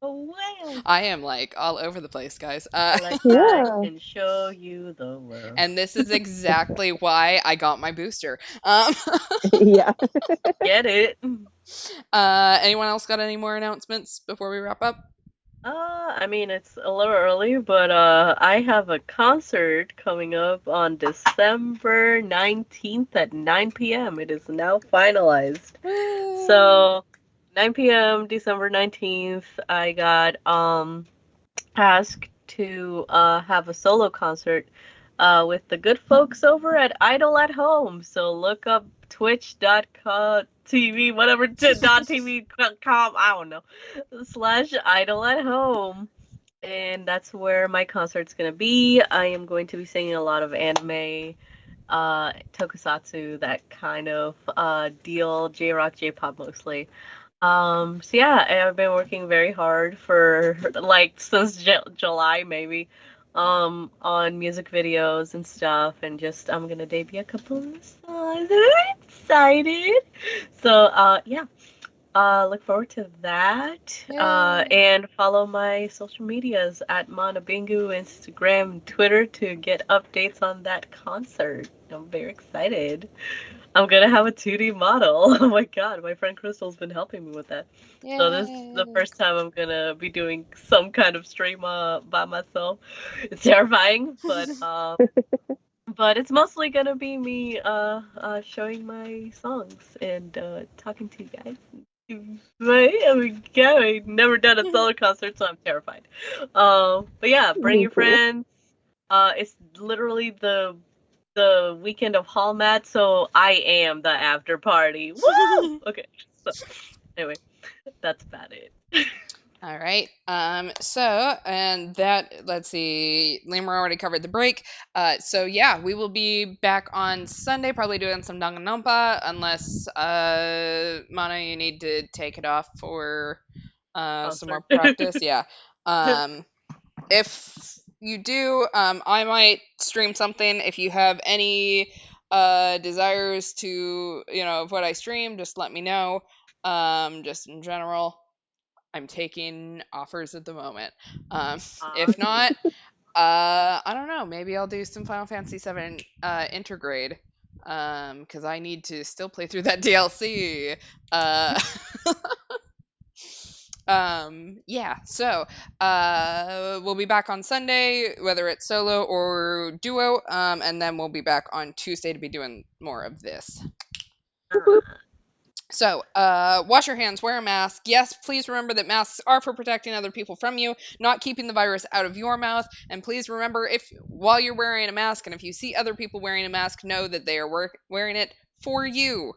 Oh wow! I am like all over the place, guys. Like I Yeah. can show you the world. And this is exactly why I got my booster. Yeah. Get it? Anyone else got any more announcements before we wrap up? I mean it's a little early, but I have a concert coming up on December 19th at 9 p.m. It is now finalized. So 9 p.m. December 19th, I got asked to have a solo concert with the good folks over at Idol at Home. So look up twitch.com TV, whatever dot TV.com, I don't know, / Idol at Home. And that's where my concert's gonna be. I am going to be singing a lot of anime, tokusatsu, that kind of deal, J-rock, J-pop mostly. So yeah, I've been working very hard for like since July maybe, on music videos and stuff, and just I'm gonna debut a couple of songs. I'm excited. So yeah, look forward to that. Yay. And follow my social medias at Manabingu, Instagram, and Twitter to get updates on that concert. I'm very excited. I'm gonna have a 2D model. Oh my god, my friend Crystal's been helping me with that. So this is the Yay. first time I'm gonna be doing some kind of stream by myself. It's terrifying, but it's mostly gonna be me showing my songs and talking to you guys. Oh my god, I've never done a solo concert, so I'm terrified. But yeah, bring Me your too. friends. It's literally the weekend of Hall Mat, so I am the after party. Woo! Okay, so anyway, that's about it. All right. And that, let's see, Lamar already covered the break. So yeah, we will be back on Sunday, probably doing some Danganronpa, unless Mana, you need to take it off for some more Concert. practice. Yeah. If you do, I might stream something. If you have any desires to, of what I stream, just let me know. Just in general. I'm taking offers at the moment. If not, I don't know. Maybe I'll do some Final Fantasy VII Intergrade, because I need to still play through that DLC. Uh, yeah. So, we'll be back on Sunday, whether it's solo or duo, and then we'll be back on Tuesday to be doing more of this. So, wash your hands, wear a mask. Yes, please remember that masks are for protecting other people from you, not keeping the virus out of your mouth. And please remember, if while you're wearing a mask, and if you see other people wearing a mask, know that they are wearing it for you.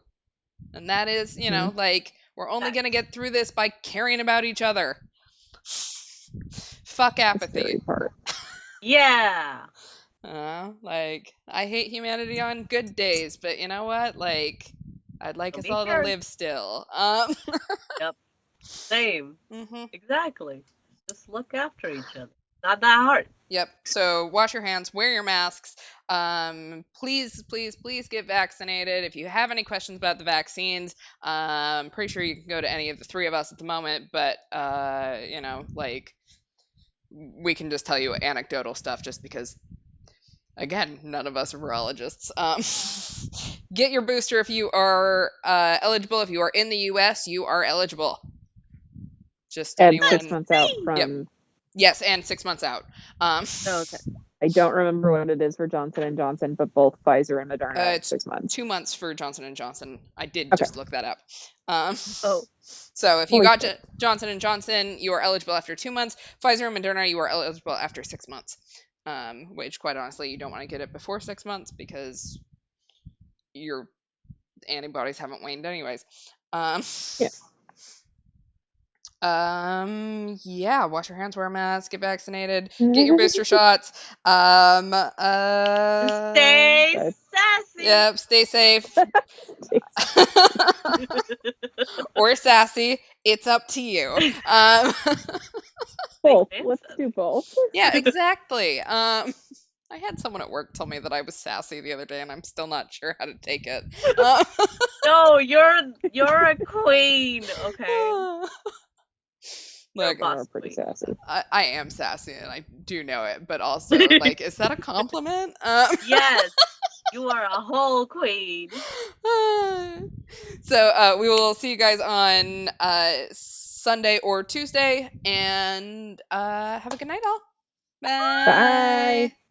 And that is, like, we're only going to get through this by caring about each other. Fuck apathy. Scary part. Yeah. Like, I hate humanity on good days, but you know what? Like, I'd like Don't us be all to scared. live still. Yep. Same. hmm Exactly. Just look after each other. Not that hard. Yep. So wash your hands, wear your masks. Please, please, please get vaccinated. If you have any questions about the vaccines, pretty sure you can go to any of the three of us at the moment, but like, we can just tell you anecdotal stuff just because, again, none of us are virologists. Get your booster if you are eligible. If you are in the U.S., you are eligible. Just And anyone. 6 months out from. Yes, and 6 months out. Okay. I don't remember what it is for Johnson & Johnson, but both Pfizer and Moderna are It's 6 months. 2 months for Johnson & Johnson. I did Okay. just look that up. Oh. So if you Holy got shit. Johnson & Johnson, you are eligible after 2 months. Pfizer and Moderna, you are eligible after 6 months. Which, quite honestly, you don't want to get it before 6 months because your antibodies haven't waned anyways. Yeah. Yeah, wash your hands, wear a mask, get vaccinated, get your booster shots. Stay Sorry. sassy. Yep, stay safe. Or sassy. It's up to you. Both. Stay Let's sassy. do both. Yeah, exactly. I had someone at work tell me that I was sassy the other day, and I'm still not sure how to take it. Uh, No, you're a queen, okay? You're a Look, You are boss pretty queen. sassy. I am sassy, and I do know it, but also, like, is that a compliment? Yes, you are a whole queen. So we will see you guys on Sunday or Tuesday, and have a good night, all. Bye. Bye.